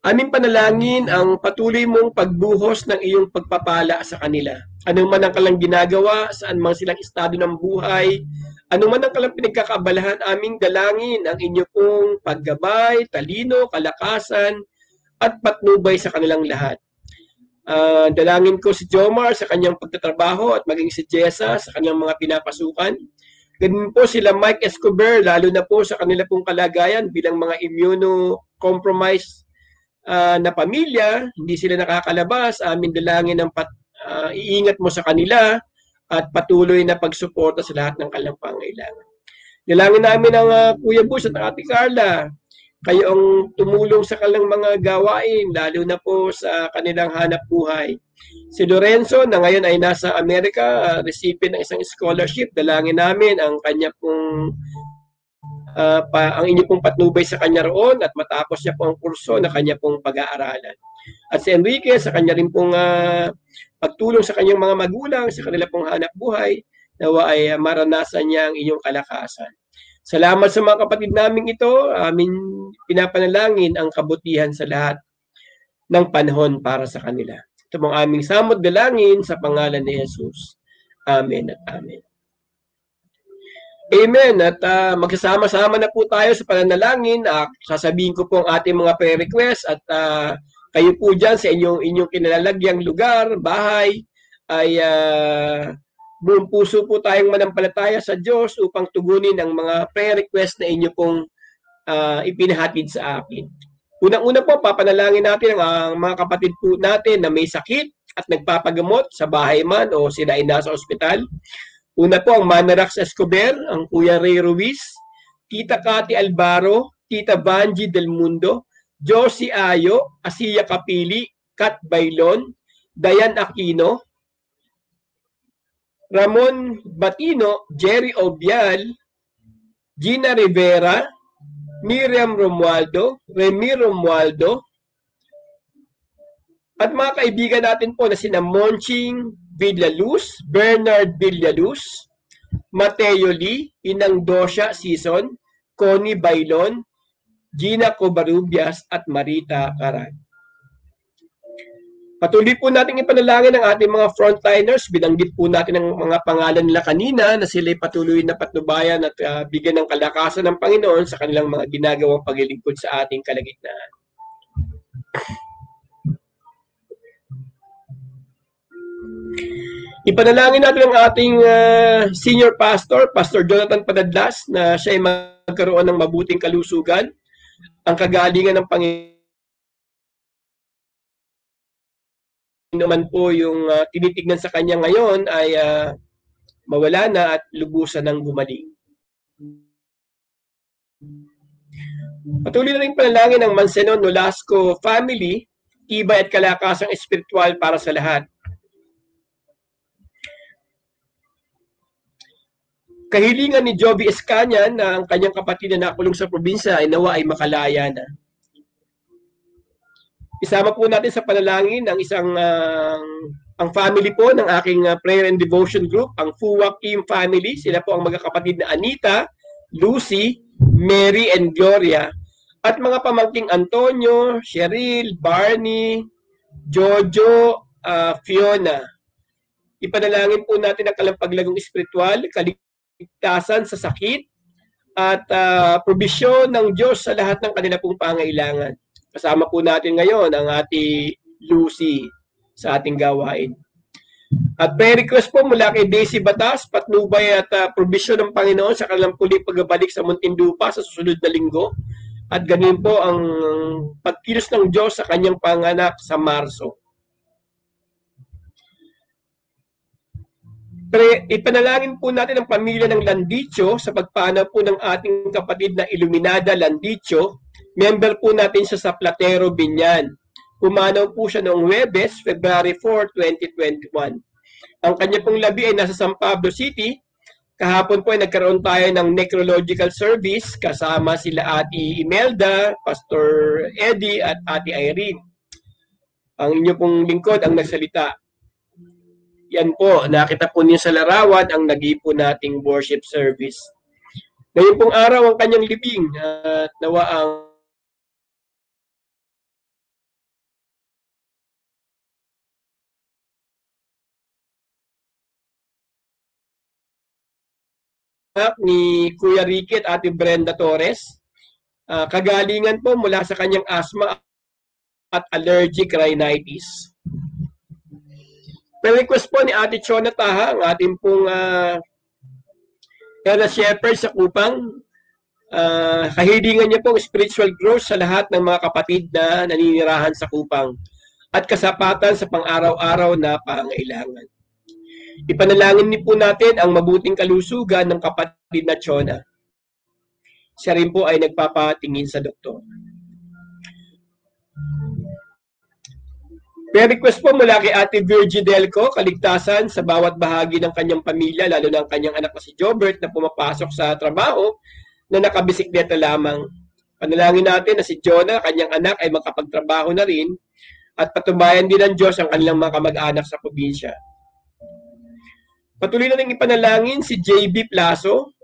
aming panalangin ang patuloy mong pagbuhos ng iyong pagpapala sa kanila. Anong man ang kalang ginagawa, saan man silang estado ng buhay, anong man ang kalang pinagkakaabalahan, aming dalangin ang inyo pong paggabay, talino, kalakasan, at patnubay sa kanilang lahat. Dalangin ko si Jomar sa kanyang pagtatrabaho at maging si Jessa sa kanyang mga pinapasukan. Ganun po sila Mike Escobar, lalo na po sa kanila pong kalagayan bilang mga immunocompromised na pamilya, hindi sila nakakalabas. Amin dalangin ng iingat mo sa kanila at patuloy na pagsuporta sa lahat ng kanilang pangailangan. Dalangin namin ang Kuya Bus at Ate Carla, kayo ang tumulong sa kanilang mga gawain, lalo na po sa kanilang hanap buhay. Si Lorenzo na ngayon ay nasa Amerika, recipient ng isang scholarship, dalangin namin ang kanya pong ang inyo pong patnubay sa kanya roon at matapos niya po ang kurso na kanya pong pag-aaralan. At si Enrique, sa kanya rin pong pagtulong sa kanyang mga magulang, sa kanila pong hanap buhay, nawa ay maranasan niya ang inyong kalakasan. Salamat sa mga kapatid namin ito, amin pinapanalangin ang kabutihan sa lahat ng panahon para sa kanila. Ito mong aming samot dalangin sa pangalan ni Jesus. Amen at amen. Amen. At magsasama-sama na po tayo sa pananalangin. Sasabihin ko po ang ating mga prayer request at kayo po dyan sa inyong kinalalagyang lugar, bahay, ay buong puso po tayong manampalataya sa Diyos upang tugunin ang mga prayer request na inyo pong ipinahatid sa akin. Unang-una po, papanalangin natin ang mga kapatid po natin na may sakit at nagpapagamot sa bahay man o sila ay nasa ospital. Una po ang Manarax Escobar, ang Kuya Ray Ruiz, Tita Cathy Alvaro, Tita Vanji Del Mundo, Josie Ayo, Asiya Kapili, Kat Bailon, Dayan Aquino, Ramon Batino, Jerry Obial, Gina Rivera, Miriam Romualdo, Remy Romualdo, at mga kaibigan natin po na sina Monching Villaluz, Bernard Villaluz, Mateo Lee, Inang Dosha Season, Connie Bailon, Gina Covarrubias at Marita Caran. Patuloy po natin ipanalangin ang ating mga frontliners. Binanggit po natin ang mga pangalan nila kanina na sila'y patuloy na patnubayan at bigyan ng kalakasan ng Panginoon sa kanilang mga ginagawang paglilingkod sa ating kalagitnaan. Ipanalangin natin ang ating senior pastor, Pastor Jonathan Padadlas, na siya ay magkaroon ng mabuting kalusugan. ang kagalingan ng Panginoon po yung tinitignan sa kanya ngayon ay mawala na at lubusan ng gumaling. Patuloy na rin panalangin ng Mansenon Nolasco family, tibay at kalakasang espiritual para sa lahat. Kahilingan ni Joby Escanyan na ang kanyang kapatid na nakulong sa probinsya ay nawa ay makalaya na. Isama po natin sa panalangin ang ang family po ng aking prayer and devotion group, ang Fuwak Kim family. Sila po ang magkakapatid na Anita, Lucy, Mary, and Gloria. At mga pamangking Antonio, Cheryl, Barney, Jojo, Fiona. Ipanalangin po natin ang kalampaglagong espiritual, kaligtasan sa sakit, at probisyon ng Diyos sa lahat ng kanila pong pangailangan. Kasama po natin ngayon ang ating Lucy sa ating gawain. At prayer request po mula kay Daisy Batas, patnubay at probisyon ng Panginoon sa kanilang puli pagbabalik sa Muntinlupa sa susunod na linggo. At ganun po ang pagkilos ng Diyos sa kanyang panganak sa Marso. Ipanalangin po natin ang pamilya ng Landicho sa pagpanaw po ng ating kapatid na Iluminada Landicho. Member po natin siya sa Platero, Binyan. Pumanaw po siya noong Huwebes, February 4, 2021. Ang kanya pong labi ay nasa San Pablo City. Kahapon po ay nagkaroon tayo ng necrological service kasama sila Ate Imelda, Pastor Eddie at Ate Irene. Ang inyo pong lingkod ang nagsalita. Yan po, nakita po niyo sa larawan ang nag-ipo nating worship service. Ngayon pong araw ang kanyang libing at nawa ang ni Kuya Ricky at Ate Brenda Torres. Kagalingan po mula sa kanyang asthma at allergic rhinitis. Per-request po ni Ate Chona Taha, ang ating pong Ella Shepherd sa Kupang. Kahilingan niya pong spiritual growth sa lahat ng mga kapatid na naninirahan sa Kupang at kasapatan sa pang-araw-araw na pangailangan. Ipanalangin niyo po natin ang mabuting kalusugan ng kapatid na Chona. Siya rin po ay nagpapatingin sa doktor. Per-request po mula kay Ate Virgie Delco, kaligtasan sa bawat bahagi ng kanyang pamilya, lalo na ang kanyang anak na si Jobert na pumapasok sa trabaho na nakabisikleta lamang. Panalangin natin na si Jonah, kanyang anak, ay makapagtrabaho na rin at patubayan din ng Diyos ang kanilang mga kamag-anak sa probinsya. Patuloy na rin ipanalangin si JB Plaso.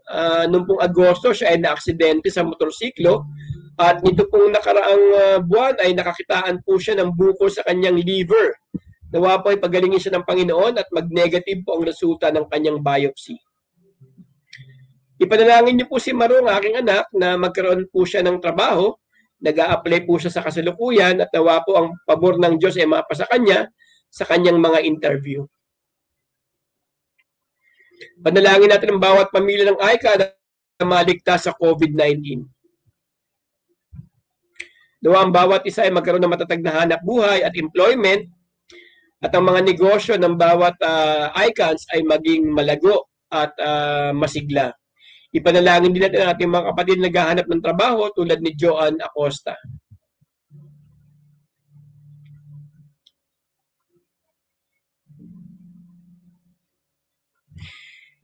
Noong pong Agosto, siya ay na-aksidente sa motorsiklo. At nito pong nakaraang buwan ay nakakitaan po siya ng bukol sa kanyang liver. Nawa po ay pagalingin siya ng Panginoon at mag-negative po ang resulta ng kanyang biopsy. Ipanalangin niyo po si Marong, aking anak, na magkaroon po siya ng trabaho. Nag-a-apply po siya sa kasalukuyan at nawa po ang pabor ng Diyos ay mapasa kanya sa kanyang mga interview. Panalangin natin ang bawat pamilya ng AICA na maligtas sa COVID-19. Nawa ang bawat isa ay magkaroon ng matatag na hanap buhay at employment at ang mga negosyo ng bawat ICANS ay maging malago at masigla. Ipanalangin din natin ang ating mga kapatid na naghahanap ng trabaho tulad ni Joan Acosta.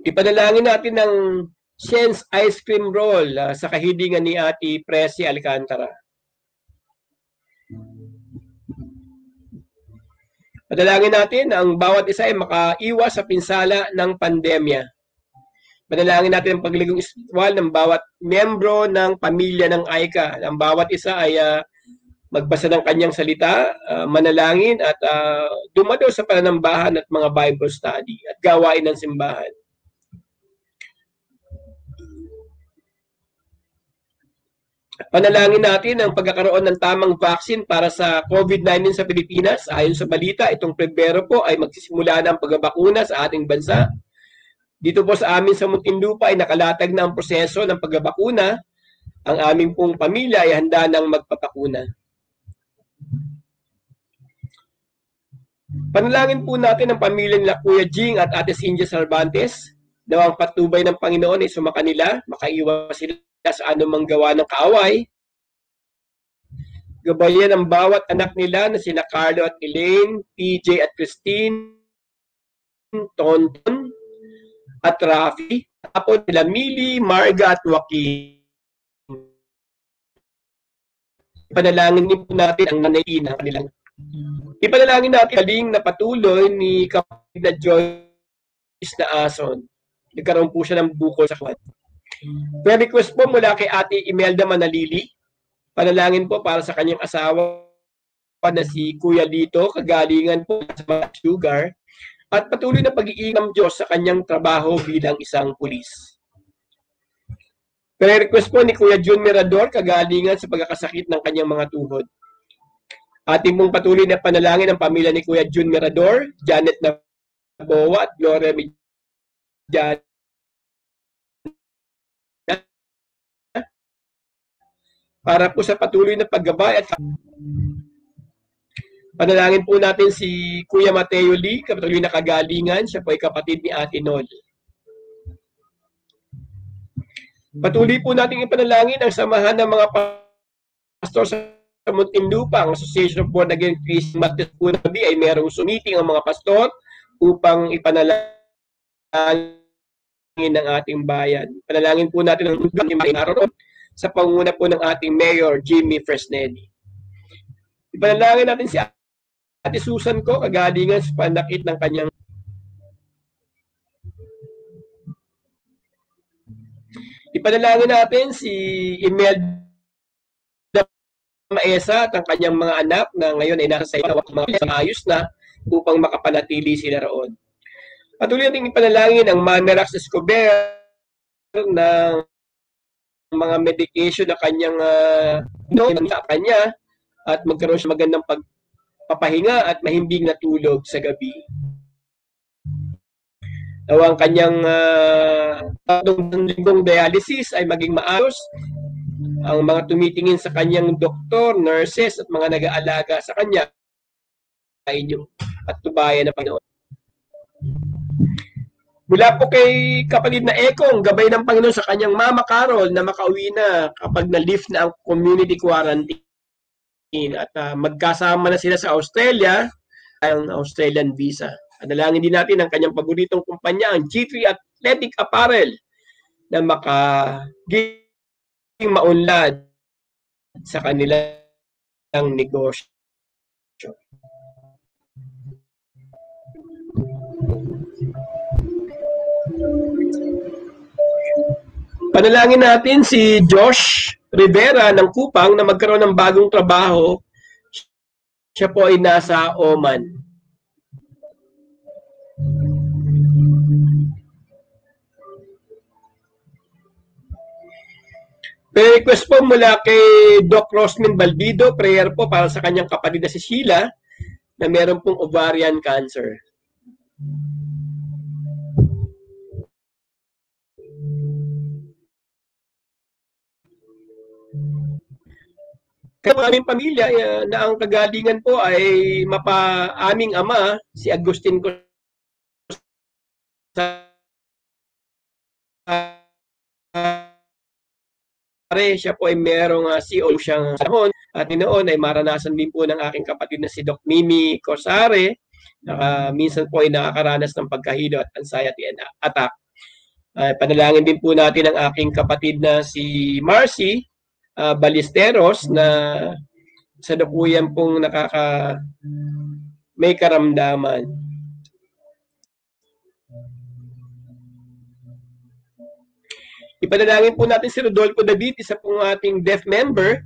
Ipanalangin natin ang Shen's Ice Cream Roll sa kahilingan ni Ate Presi Alcantara. Panalangin natin ang bawat isa ay makaiwas sa pinsala ng pandemya. Panalangin natin ang pagligong espiritual ng bawat membro ng pamilya ng AICA. Ang bawat isa ay magbasa ng kanyang salita, manalangin at dumalo sa pananambahan at mga Bible study at gawain ng simbahan. Panalangin natin ang pagkakaroon ng tamang vaccine para sa COVID-19 sa Pilipinas. Ayon sa balita, itong Pebrero po ay magsisimula na ang pagbabakuna sa ating bansa. Dito po sa amin sa Muntinlupa ay nakalatag na ang proseso ng pagbabakuna ang aming pong pamilya ay handa ng magpapakuna. Panalangin po natin ang pamilya nila Kuya Jing at Ate Cynthia Cervantes. Daw ang patnubay ng Panginoon ay sumakanila, makaiwas sila sa anumang gawa ng kaaway. Gabayan ang bawat anak nila na sina Carlo at Elaine, PJ at Christine, Tonton at Rafi, tapos sila Millie, Marga at Joaquin. Ipanalangin din po natin ang nanay ng kanilang. Ipanalangin natin kaling na patuloy ni kapatid na Joyce na Ason. Nagkaroon po siya ng bukol sa kwan. May request po mula kay Ate Imelda Manalili. Panalangin po para sa kanyang asawa na si Kuya Lito, kagalingan po sa mga sugar, at patuloy na pag-iingat ng Diyos sa kanyang trabaho bilang isang pulis. Request po ni Kuya Jun Mirador, kagalingan sa pagkakasakit ng kanyang mga tuhod. Ating pong patuloy na panalangin ang pamilya ni Kuya Jun Mirador, Janet Naboa at Gloria Midjan. Para po sa patuloy na paggabay at panalangin po natin si Kuya Mateo Lee, patuloy na kagalingan. Siya po ay kapatid ni Ate Nol. Patuloy po natin ipanalangin ang samahan ng mga pastor sa Muntinlupa. Ang Association of Born Again Christian Baptist po nabi ay merong sumiting ang mga pastor upang ipanalangin ng ating bayan. Panalangin po natin ang araw sa panguna po ng ating Mayor Jimmy Fresnelli. Ipanalangin natin si Ate Susan ko, kagalingan sa panakit ng kanyang ipanalangin natin si Imelda Maesa at ang kanyang mga anak na ngayon ay nasa sayo mga ayos na upang makapanatili sila roon. Patuloy natin ipanalangin ang Manerax Escobar ng mga medication na kanyang sa kanya at magkaroon siya magandang pagpapahinga at mahimbing na tulog sa gabi. Ang kanyang linggong dialysis ay maging maayos. Ang mga tumitingin sa kanyang doktor, nurses at mga nag-aalaga sa kanya ay inyong patnubayan ng Panginoon. Mula po kay kapatid na Ekong, gabay ng Panginoon sa kanyang mama Carol na makauwi na kapag na-lift na ang community quarantine. At magkasama na sila sa Australia, ang Australian visa. Panalangin din natin ang kanyang paboritong kumpanya, ang G3 Athletic Apparel, na makaging maunlad sa kanilang negosyo. Panalangin natin si Josh Rivera ng Kupang na magkaroon ng bagong trabaho. Siya po ay nasa Oman. May request po mula kay Doc Rosmin Balbido, prayer po para sa kanyang kapatid na si Sheila na meron pong ovarian cancer. Kaya aming pamilya na ang kagalingan po ay aming ama, si Agustin siya po ay merong CEO siyang panahon at noon ay maranasan din po ng aking kapatid na si Doc Mimi Cosare na minsan po ay nakakaranas ng pagkahilo at anxiety attack. Panalangin din po natin ang aking kapatid na si Marcy Ballesteros na sa dakuyan pong may karamdaman. Ipanalangin po natin si Rodolfo David, isa pong ating deaf member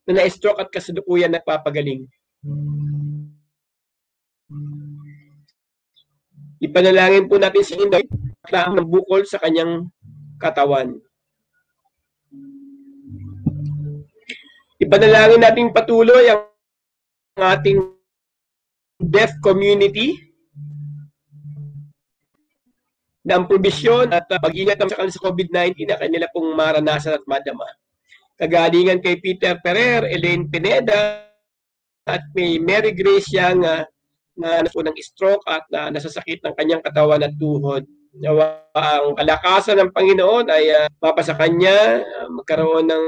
na na-stroke at kasalukuyan nagpapagaling. Ipanalangin po natin si Inday at ng bukol sa kanyang katawan. Ipanalangin natin patuloy ang ating deaf community na ang probisyon at pag-ingat sa kanila sa COVID-19 na kanila pong maranasan at madama. kagalingan kay Peter Ferrer, Elaine Pineda, at may Mary Grace Yang na ng stroke at nasasakit ng kanyang katawan at tuhod. Nawa ang kalakasan ng Panginoon ay mapasa kanya, magkaroon ng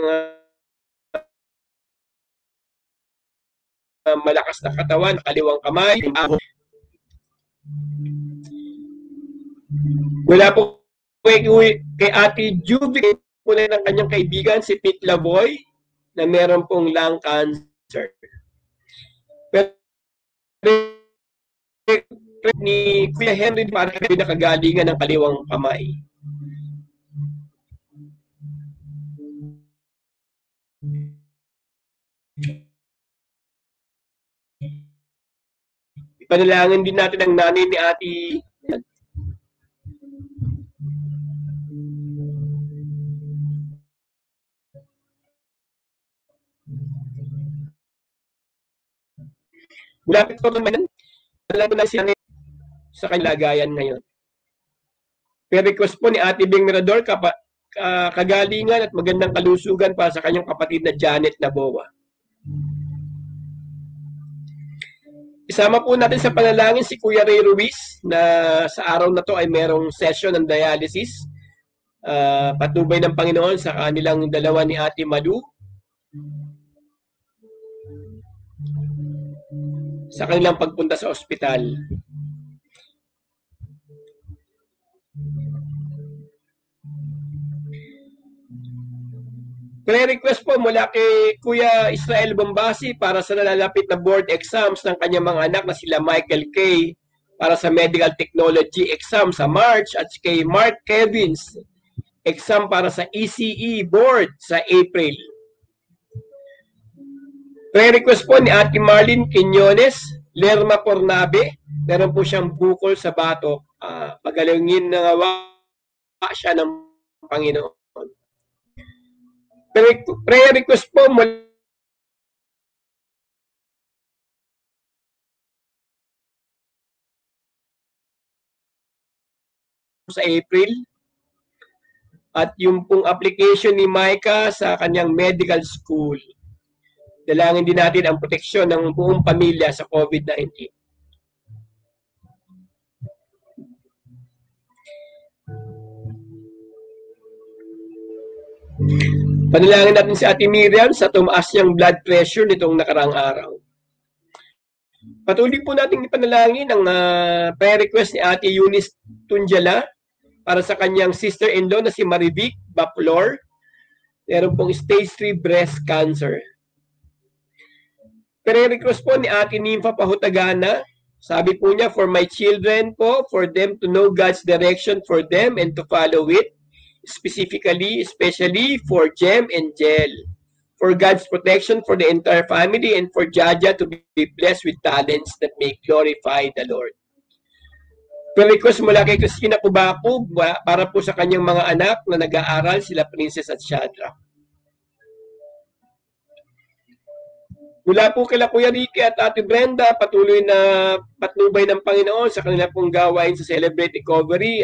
malakas na katawan, kaliwang kamay. Wala po kay Ate Juvie po na ng kanyang kaibigan si Pete Lavoy na meron pong lung cancer. Pero ni Kuya Henry para nakagalingan ng kaliwang kamay. Ipanalangin din natin ang nanay ni Ate mula po naman alam na siya sa kalagayan ngayon. Pero request po ni Ate Bing Mirador kagalingan at magandang kalusugan para sa kanyang kapatid na Janet Naboa. Isama po natin sa panalangin si Kuya Ray Ruiz na sa araw na to ay merong session ng dialysis. Patnubay ng Panginoon sa kanilang dalawa ni Ate Malu. Sa kanilang pagpunta sa ospital. Pre-request po mula kay Kuya Israel Bombasi para sa nalalapit na board exams ng kanyang mga anak na sila Michael K. para sa medical technology exam sa March at kay Mark Kevins exam para sa ECE board sa April. Pre-request po ni Ate Marlene Quiñones, Lerma Pornabe, meron po siyang bukol sa batok. Pagalingin na nga siya ng Panginoon. Pre-request po mula sa April at yung pong application ni Micah sa kanyang medical school. Dalangin din natin ang proteksyon ng buong pamilya sa COVID-19. Panalangin natin si Ate Miriam sa tumaas niyang blood pressure nitong nakaraang araw. Patuloy po natin ipanalangin ang prayer request ni Ate Eunice Tunjala para sa kanyang sister-in-law na si Marivic Baplor. Meron pong stage 3 breast cancer. Prayer request po ni Ate Nympha Pahutagana. Sabi po niya, for my children po, for them to know God's direction for them and to follow it. Specifically, especially for Jem and Jel, for God's protection for the entire family and for Jaja to be blessed with talents that may glorify the Lord. Request mula kay Christina Kubaco para po sa kanyang mga anak na nag-aaral, sila Princess at Shadrach. Mula po kila Kuya Ricky at Ate Brenda, patuloy na patnubay ng Panginoon sa kanila pong gawain sa Celebrate Recovery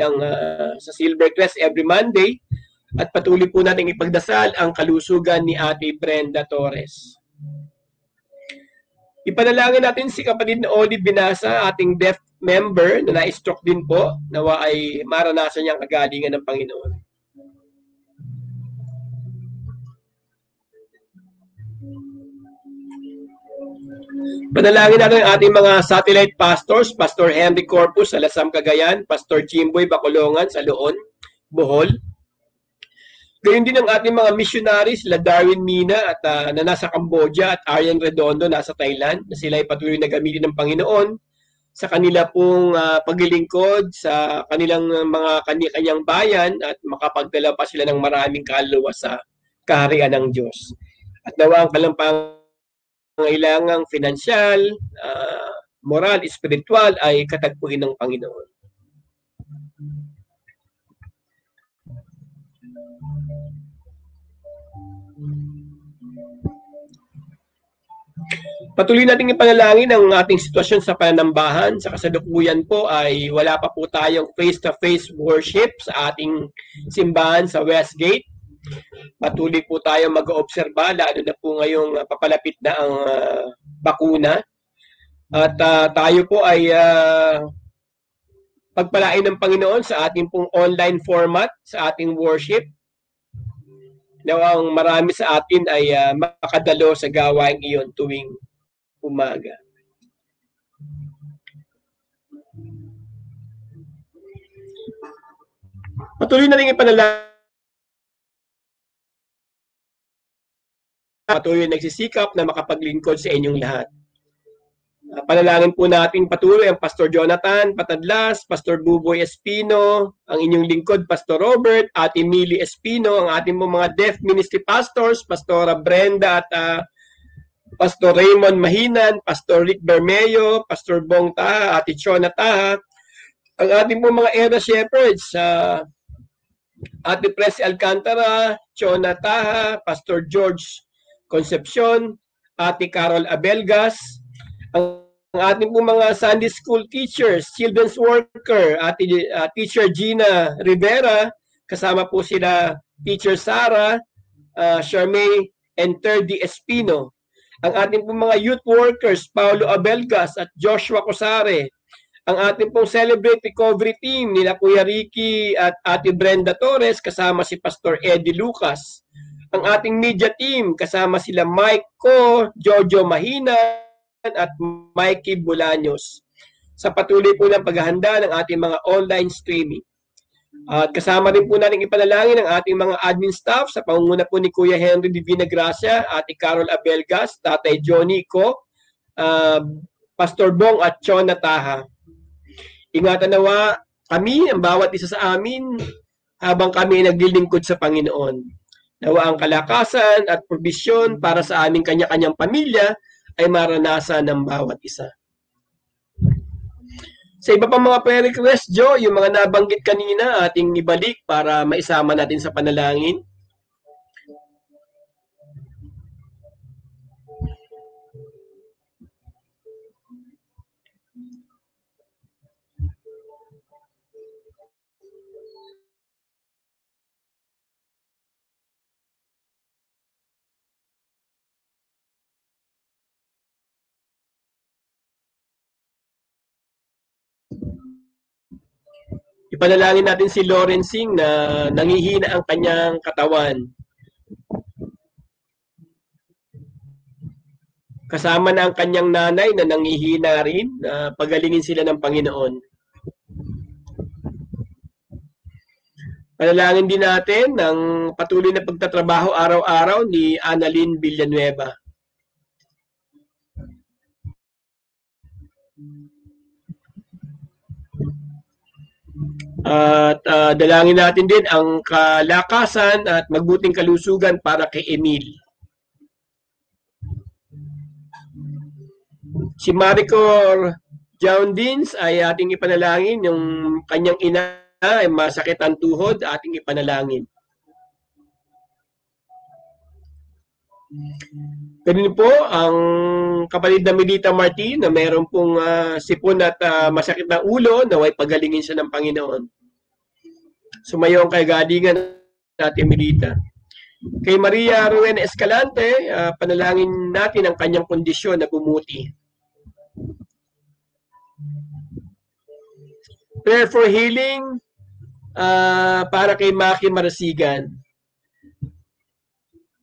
sa Silvercrest every Monday. At patuloy po natin ipagdasal ang kalusugan ni Ate Brenda Torres. Ipanalangin natin si kapatid na Oli Binasa, ating deaf member na na-stroke din po, nawa ay maranasan niyang kagalingan ng Panginoon. Panalangin natin ang ating mga satellite pastors, Pastor Henry Corpus sa Lasam, Cagayan, Pastor Jimboy Bacolongan sa Loon, Bohol. Gayun din ang ating mga missionaries, sila Darwin Mina at na nasa Cambodia at Arian Redondo nasa Thailand, na sila ay patuloy na gamitin ng Panginoon sa kanila pong paglilingkod sa kanilang mga kanyang bayan at makapagdala pa sila ng maraming kaluluwa sa kaharian ng Diyos. At nawa ang kailangang finansyal, moral, espiritual ay katagpuin ng Panginoon. Patuloy nating ipanalangin ang ating sitwasyon sa pananambahan. Sa kasalukuyan po ay wala pa po tayong face-to-face worship sa ating simbahan sa Westgate. Patuloy po tayo mag-oobserba, lalo na po ngayong papalapit na ang bakuna. At tayo po ay pagpalain ng Panginoon sa ating pong online format, sa ating worship. Nawang marami sa atin ay makadalo sa gawain iyon tuwing umaga. Patuloy na rin ipanalangin. Patuloy nagsisikap na makapaglingkod sa inyong lahat. Panalangin po natin patuloy ang Pastor Jonathan Patadlas, Pastor Buboy Espino, ang inyong lingkod Pastor Robert, Ate Millie Espino, ang ating mga deaf ministry pastors, Pastora Brenda at Pastor Raymond Mahinan, Pastor Rick Bermejo, Pastor Bong Taha, Ate Chona Taha, ang ating mga era shepherds, Ate Presi Alcantara, Chona Taha, Pastor George Concepcion, Ate Carol Abelgas, ang ating mga Sunday School teachers, children's worker, Ate Teacher Gina Rivera, kasama po sila Teacher Sara, Charmaine, and Terdy Espino. Ang ating mga youth workers, Paulo Abelgas at Joshua Cosare. Ang ating Celebrate Recovery Team, nila Kuya Ricky at Ate Brenda Torres, kasama si Pastor Eddie Lucas. Ang ating media team, kasama sila Mike Ko, Jojo Mahina, at Mikey Bulaños. Sa patuloy po ng paghahanda ng ating mga online streaming. At kasama rin po natin ipanalangin ang ating mga admin staff sa pangunguna po ni Kuya Henry Divina Gracia, Ate Carol Abelgas, Tatay Johnny Ko, Pastor Bong at Chona Taha. Ingatan nawa kami, ang bawat isa sa amin, habang kami naglilingkod sa Panginoon. Nawa ang kalakasan at probisyon para sa aming kanya-kanyang pamilya ay maranasan ng bawat isa. Sa iba pang mga prayer request, Joe, yung mga nabanggit kanina, ating ibalik para maisama natin sa panalangin. Ipanalangin natin si Lawrencing na nangihina ang kanyang katawan. Kasama na ang kanyang nanay na nangihina rin, pagalingin sila ng Panginoon. Panalangin din natin ng patuloy na pagtatrabaho araw-araw ni Annalyn Villanueva. At dalangin natin din ang kalakasan at magbuting kalusugan para kay Emil. Si Maricor Joundins ay ating ipanalangin, yung kanyang ina ay masakit ang tuhod, ating ipanalangin. Ganun po ang kapatid na Melita Martin na mayroon pong sipon at masakit na ulo, naway pagalingin siya ng Panginoon. Sumayo ang kagalingan natin Melita. Kay Maria Ruen Escalante, panalangin natin ang kanyang kondisyon na bumuti. Prayer for healing para kay Maki Marasigan.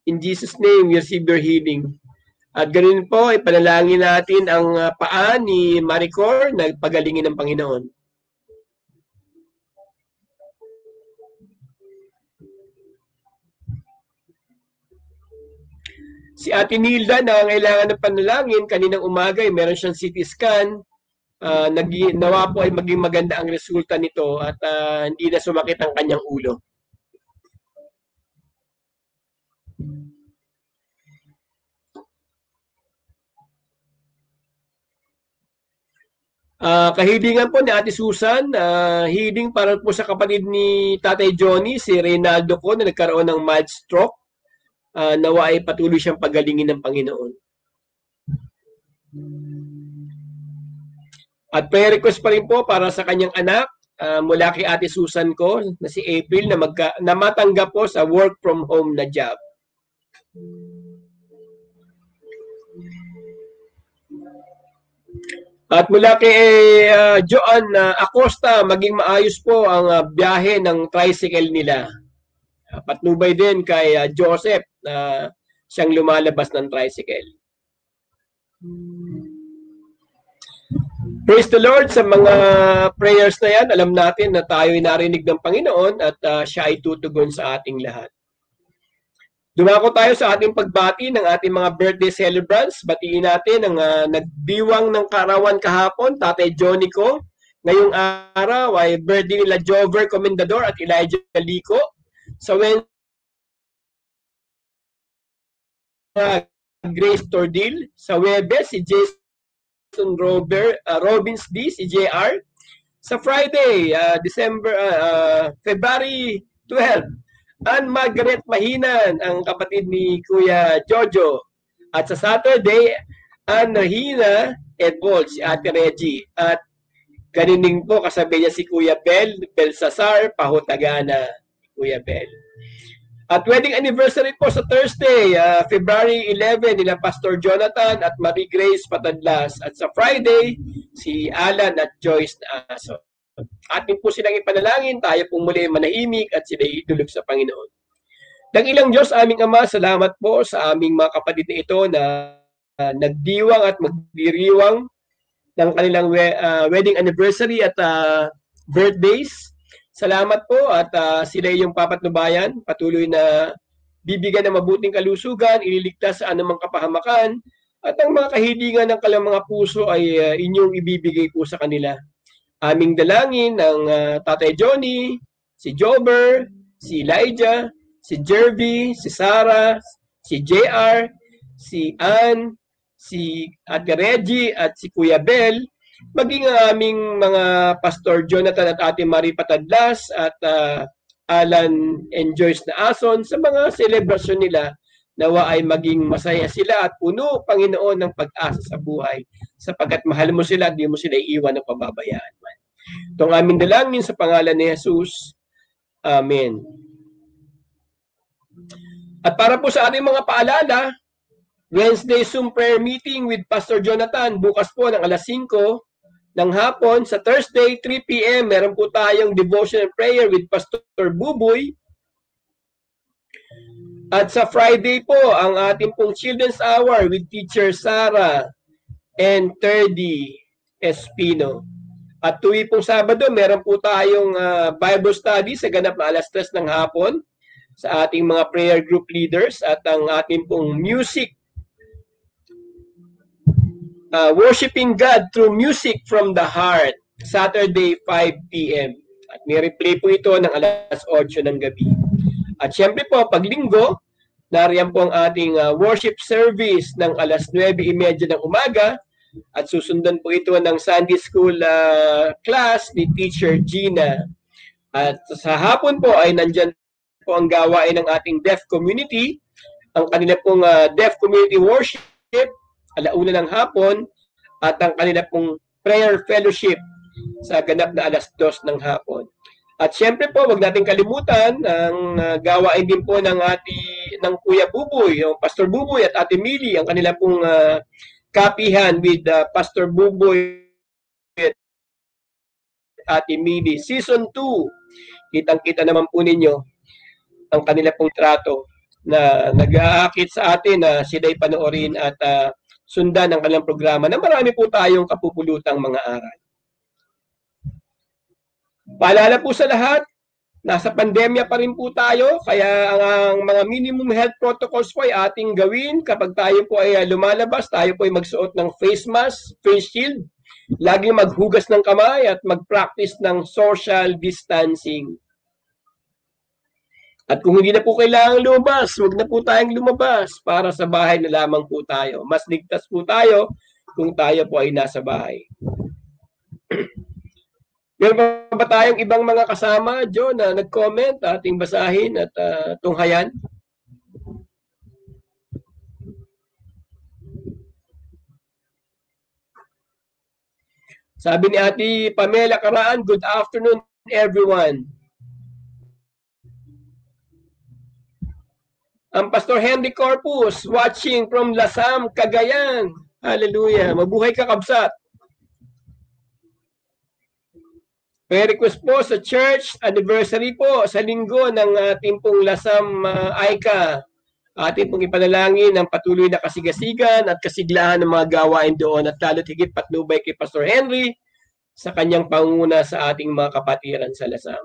In Jesus' name, receive your healing. At ganun po, ipanalangin natin ang paa ni Maricor na pagalingin ng Panginoon. Si Ate Nilda na kailangan ng panalangin, kaninang umaga ay meron siyang CT scan. Nawa po ay maging maganda ang resulta nito at hindi na sumakit ang kanyang ulo. Kahilingan po ni Ate Susan, hiling para po sa kapatid ni Tatay Johnny, si Reynaldo ko na nagkaroon ng mild stroke. Nawa ay patuloy siyang pagalingin ng Panginoon. At prayer request pa rin po para sa kanyang anak, mula kay Ate Susan ko na si April na matanggap po sa work from home na job. At mula kay Joan Acosta, maging maayos po ang biyahe ng tricycle nila. Patnubay din kay Joseph na siyang lumalabas ng tricycle. Praise the Lord sa mga prayers na yan. Alam natin na tayo ay narinig ng Panginoon at siya ay tutugon sa ating lahat. Dumako tayo sa ating pagbati ng ating mga birthday celebrants. Batiin natin ang nagdiwang ng kaarawan kahapon, Tatay Johnny ko. Ngayong araw ay birthday nila Jover Comendador at Elijah Lico. Sa Grace Tordil. Sa Webes, si Jason Robbins D, si JR. Sa Friday, February 12, Ann Margaret Mahinan, ang kapatid ni Kuya Jojo. At sa Saturday, Ann Hina Edward, si Ate Reggie. At ganining po kasabi niya si Kuya Belsasar Pahutagana, Kuya Bel. At wedding anniversary po sa Thursday, February 11, nila Pastor Jonathan at Marie Grace Patadlas. At sa Friday, si Alan at Joyce Naaso. Atin po silang ipanalangin, tayo pong muli manahimik at sila itulog sa Panginoon. Dakilang Diyos, aming Ama, salamat po sa aming mga kapatid na ito na nagdiwang at magdiriwang ng kanilang wedding anniversary at birthdays. Salamat po at sila yung papatnubayan, patuloy na bibigyan ng mabuting kalusugan, ililigtas sa anumang kapahamakan, at ang mga kahilingan ng kanilang mga puso ay inyong ibibigay po sa kanila. Aming dalangin ng Tatay Johnny, si Jober, si Elijah, si Jervy, si Sarah, si JR, si Ann, si Ate Reggie at si Kuya Bel, maging ang aming mga Pastor Jonathan at Ate Marie Patadlas at Alan and Joyce Naason sa mga selebrasyon nila, nawa ay maging masaya sila at puno, Panginoon, ng pag-asa sa buhay sapagkat mahal mo sila at di mo sila iiwan ng pababayaan. Itong aming dalangin sa pangalan ni Jesus. Amen. At para po sa ating mga paalala, Wednesday Zoom prayer meeting with Pastor Jonathan bukas po ng alas 5 ng hapon. Sa Thursday, 3 p.m., meron po tayong devotion and prayer with Pastor Buboy. At sa Friday po, ang ating pong Children's Hour with Teacher Sarah and Terdy Espino. At tuwi pong Sabado, meron po tayong Bible study sa ganap na alas 3 ng hapon sa ating mga prayer group leaders at ang ating pong music, worshiping God through music from the heart, Saturday 5 p.m. At may replay po ito ng alas 8 ng gabi. At syempre po, pag Linggo, nariyan po ang ating worship service ng alas 9:30 ng umaga at susundan po ito ng Sunday School class ni Teacher Gina. At sa hapon po ay nandyan po ang gawain ng ating deaf community, ang kanila pong deaf community worship, 1:00 ng hapon, at ang kanila pong prayer fellowship sa ganap na alas 2 ng hapon. At syempre po, wag natin kalimutan ang gawain din po ng Kuya Buboy, yung Pastor Buboy at Ate Millie, ang kanila pong kapihan with Pastor Buboy at Ate Millie. Season 2, kitang-kita naman po ninyo ang kanila pong trato na nag-aakit sa atin na sila'y panoorin at sundan ang kanilang programa na marami po tayong kapupulutang mga aral. Paalala po sa lahat, nasa pandemya pa rin po tayo, kaya ang mga minimum health protocols po ay ating gawin. Kapag tayo po ay lumalabas, tayo po ay magsuot ng face mask, face shield, laging maghugas ng kamay at mag-practice ng social distancing. At kung hindi na po kailangan lumabas, huwag na po tayong lumabas, para sa bahay na lamang po tayo. Mas ligtas po tayo kung tayo po ay nasa bahay. Meron ba tayong ibang mga kasama, Joe, na nag-comment, ating basahin at tunghayan? Sabi ni Ate Pamela Karaan, good afternoon everyone. Ang Pastor Henry Corpus, watching from Lasam, Cagayan. Hallelujah. Mabuhay ka, kabsat. May request po sa church anniversary po sa linggo ng ating pong Lasam Aika. Ating pong ipanalangin ang patuloy na kasigasigan at kasiglahan ng mga gawain doon at lalo't higit patnubay kay Pastor Henry sa kanyang panguna sa ating mga kapatiran sa Lasam.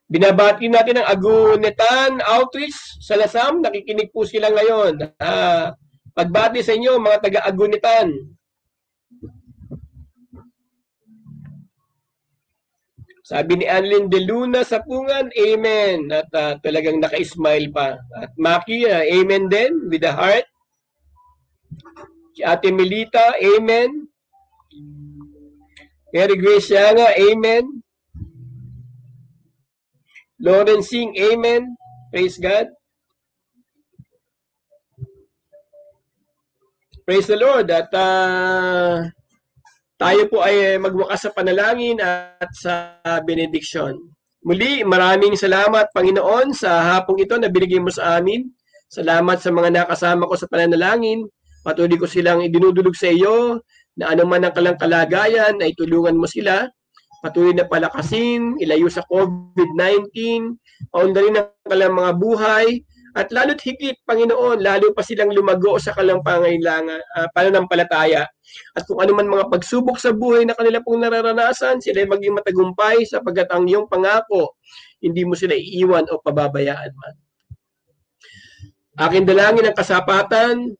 Binabati natin ang Agunitan Outreach sa Lasam. Nakikinig po sila ngayon. Pagbati sa inyo, mga taga-Agunitan. Sabi ni Annalyn De Luna sa Pungan, Amen. At talagang naka-smile pa. At Maki, Amen din, with the heart. Si Ate Melita, Amen. Mary Grace Yanga, Amen. Lawrence Singh, Amen. Praise God. Praise the Lord. At tayo po ay magwakas sa panalangin at sa benediction. Muli, maraming salamat, Panginoon, sa hapong ito na binigay mo sa amin. Salamat sa mga nakasama ko sa pananalangin. Patuloy ko silang idinudulog sa iyo na anuman ang kalang kalagayan ay tulungan mo sila. Patuloy na palakasin, ilayo sa COVID-19, paundarin ang kalang mga buhay, at lalo't higit, Panginoon, lalo pa silang lumago sa kalang pangailangan, pananampalataya. At kung ano man mga pagsubok sa buhay na kanila pong nararanasan, sila ay maging matagumpay sapagkat ang iyong pangako, hindi mo sila iiwan o pababayaan man. Aking dalangin ang kasapatan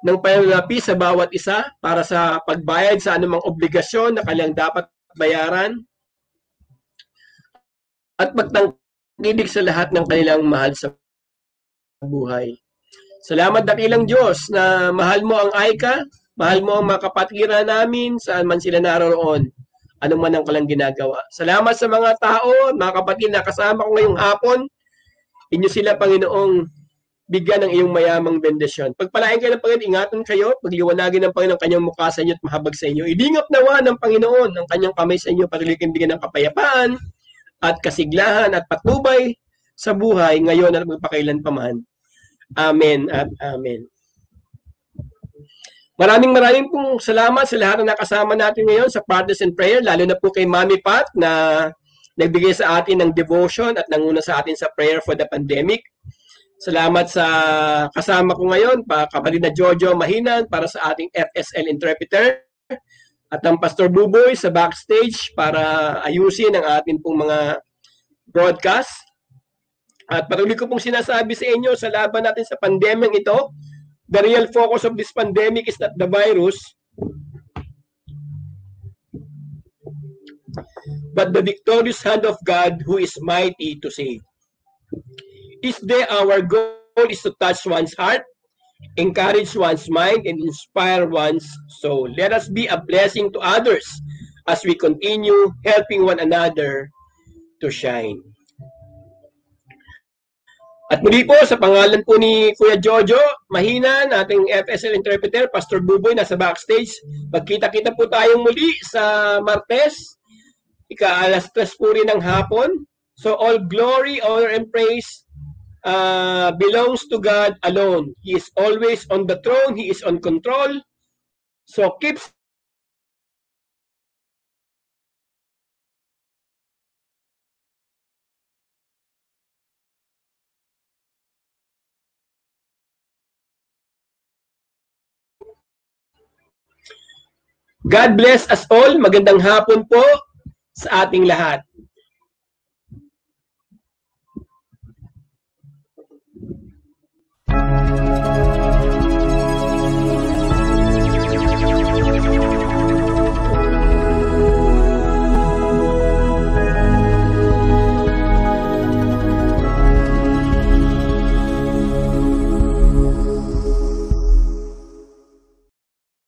ng pananapi sa bawat isa para sa pagbayad sa anumang obligasyon na kanilang dapat bayaran at pagtangkilik sa lahat ng kanilang mahal sa buhay. Salamat dakilang Diyos na mahal mo ang Aika, mahal mo ang mga kapatiran namin saan man sila naroon, ano man ang kalang ginagawa. Salamat sa mga tao, mga kapatid na kasama ko ngayong hapon. Inyo sila, Panginoong, bigyan ng iyong mayamang bendisyon. Pagpalain kayo ng Panginoon, ingatan kayo, pagliwanagin ng Panginoon ang kanyang mukha sa inyo at mahabag sa inyo. Ilingap nawa ng Panginoon ang kanyang kamay sa inyo, patuloy kayong bigyan ng kapayapaan at kasiglahan at patnubay sa buhay ngayon at magpakailan paman. Amen at amen. Maraming pong salamat sa lahat na nakasama natin ngayon sa Partners in Prayer, lalo na po kay Mami Pat na nagbigay sa atin ng devotion at nanguna sa atin sa prayer for the pandemic. Salamat sa kasama ko ngayon, kapatid na Jojo Mahinan para sa ating FSL interpreter at ang Pastor Buboy sa backstage para ayusin ang ating pong mga broadcast. At patuloy ko pong sinasabi sa inyo sa laban natin sa pandemyang ito, the real focus of this pandemic is not the virus, but the victorious hand of God who is mighty to save. Each day, our goal is to touch one's heart, encourage one's mind, and inspire one's soul. Let us be a blessing to others as we continue helping one another to shine. At muli po, sa pangalan po ni Kuya Jojo Mahinan, ating FSL interpreter, Pastor Buboy, nasa backstage. Magkita-kita po tayong muli sa Martes, ika-3 po rin ng hapon. So all glory, honor, and praise belongs to God alone. He is always on the throne. He is on control. So keep God bless us all. Magandang hapon po sa ating lahat.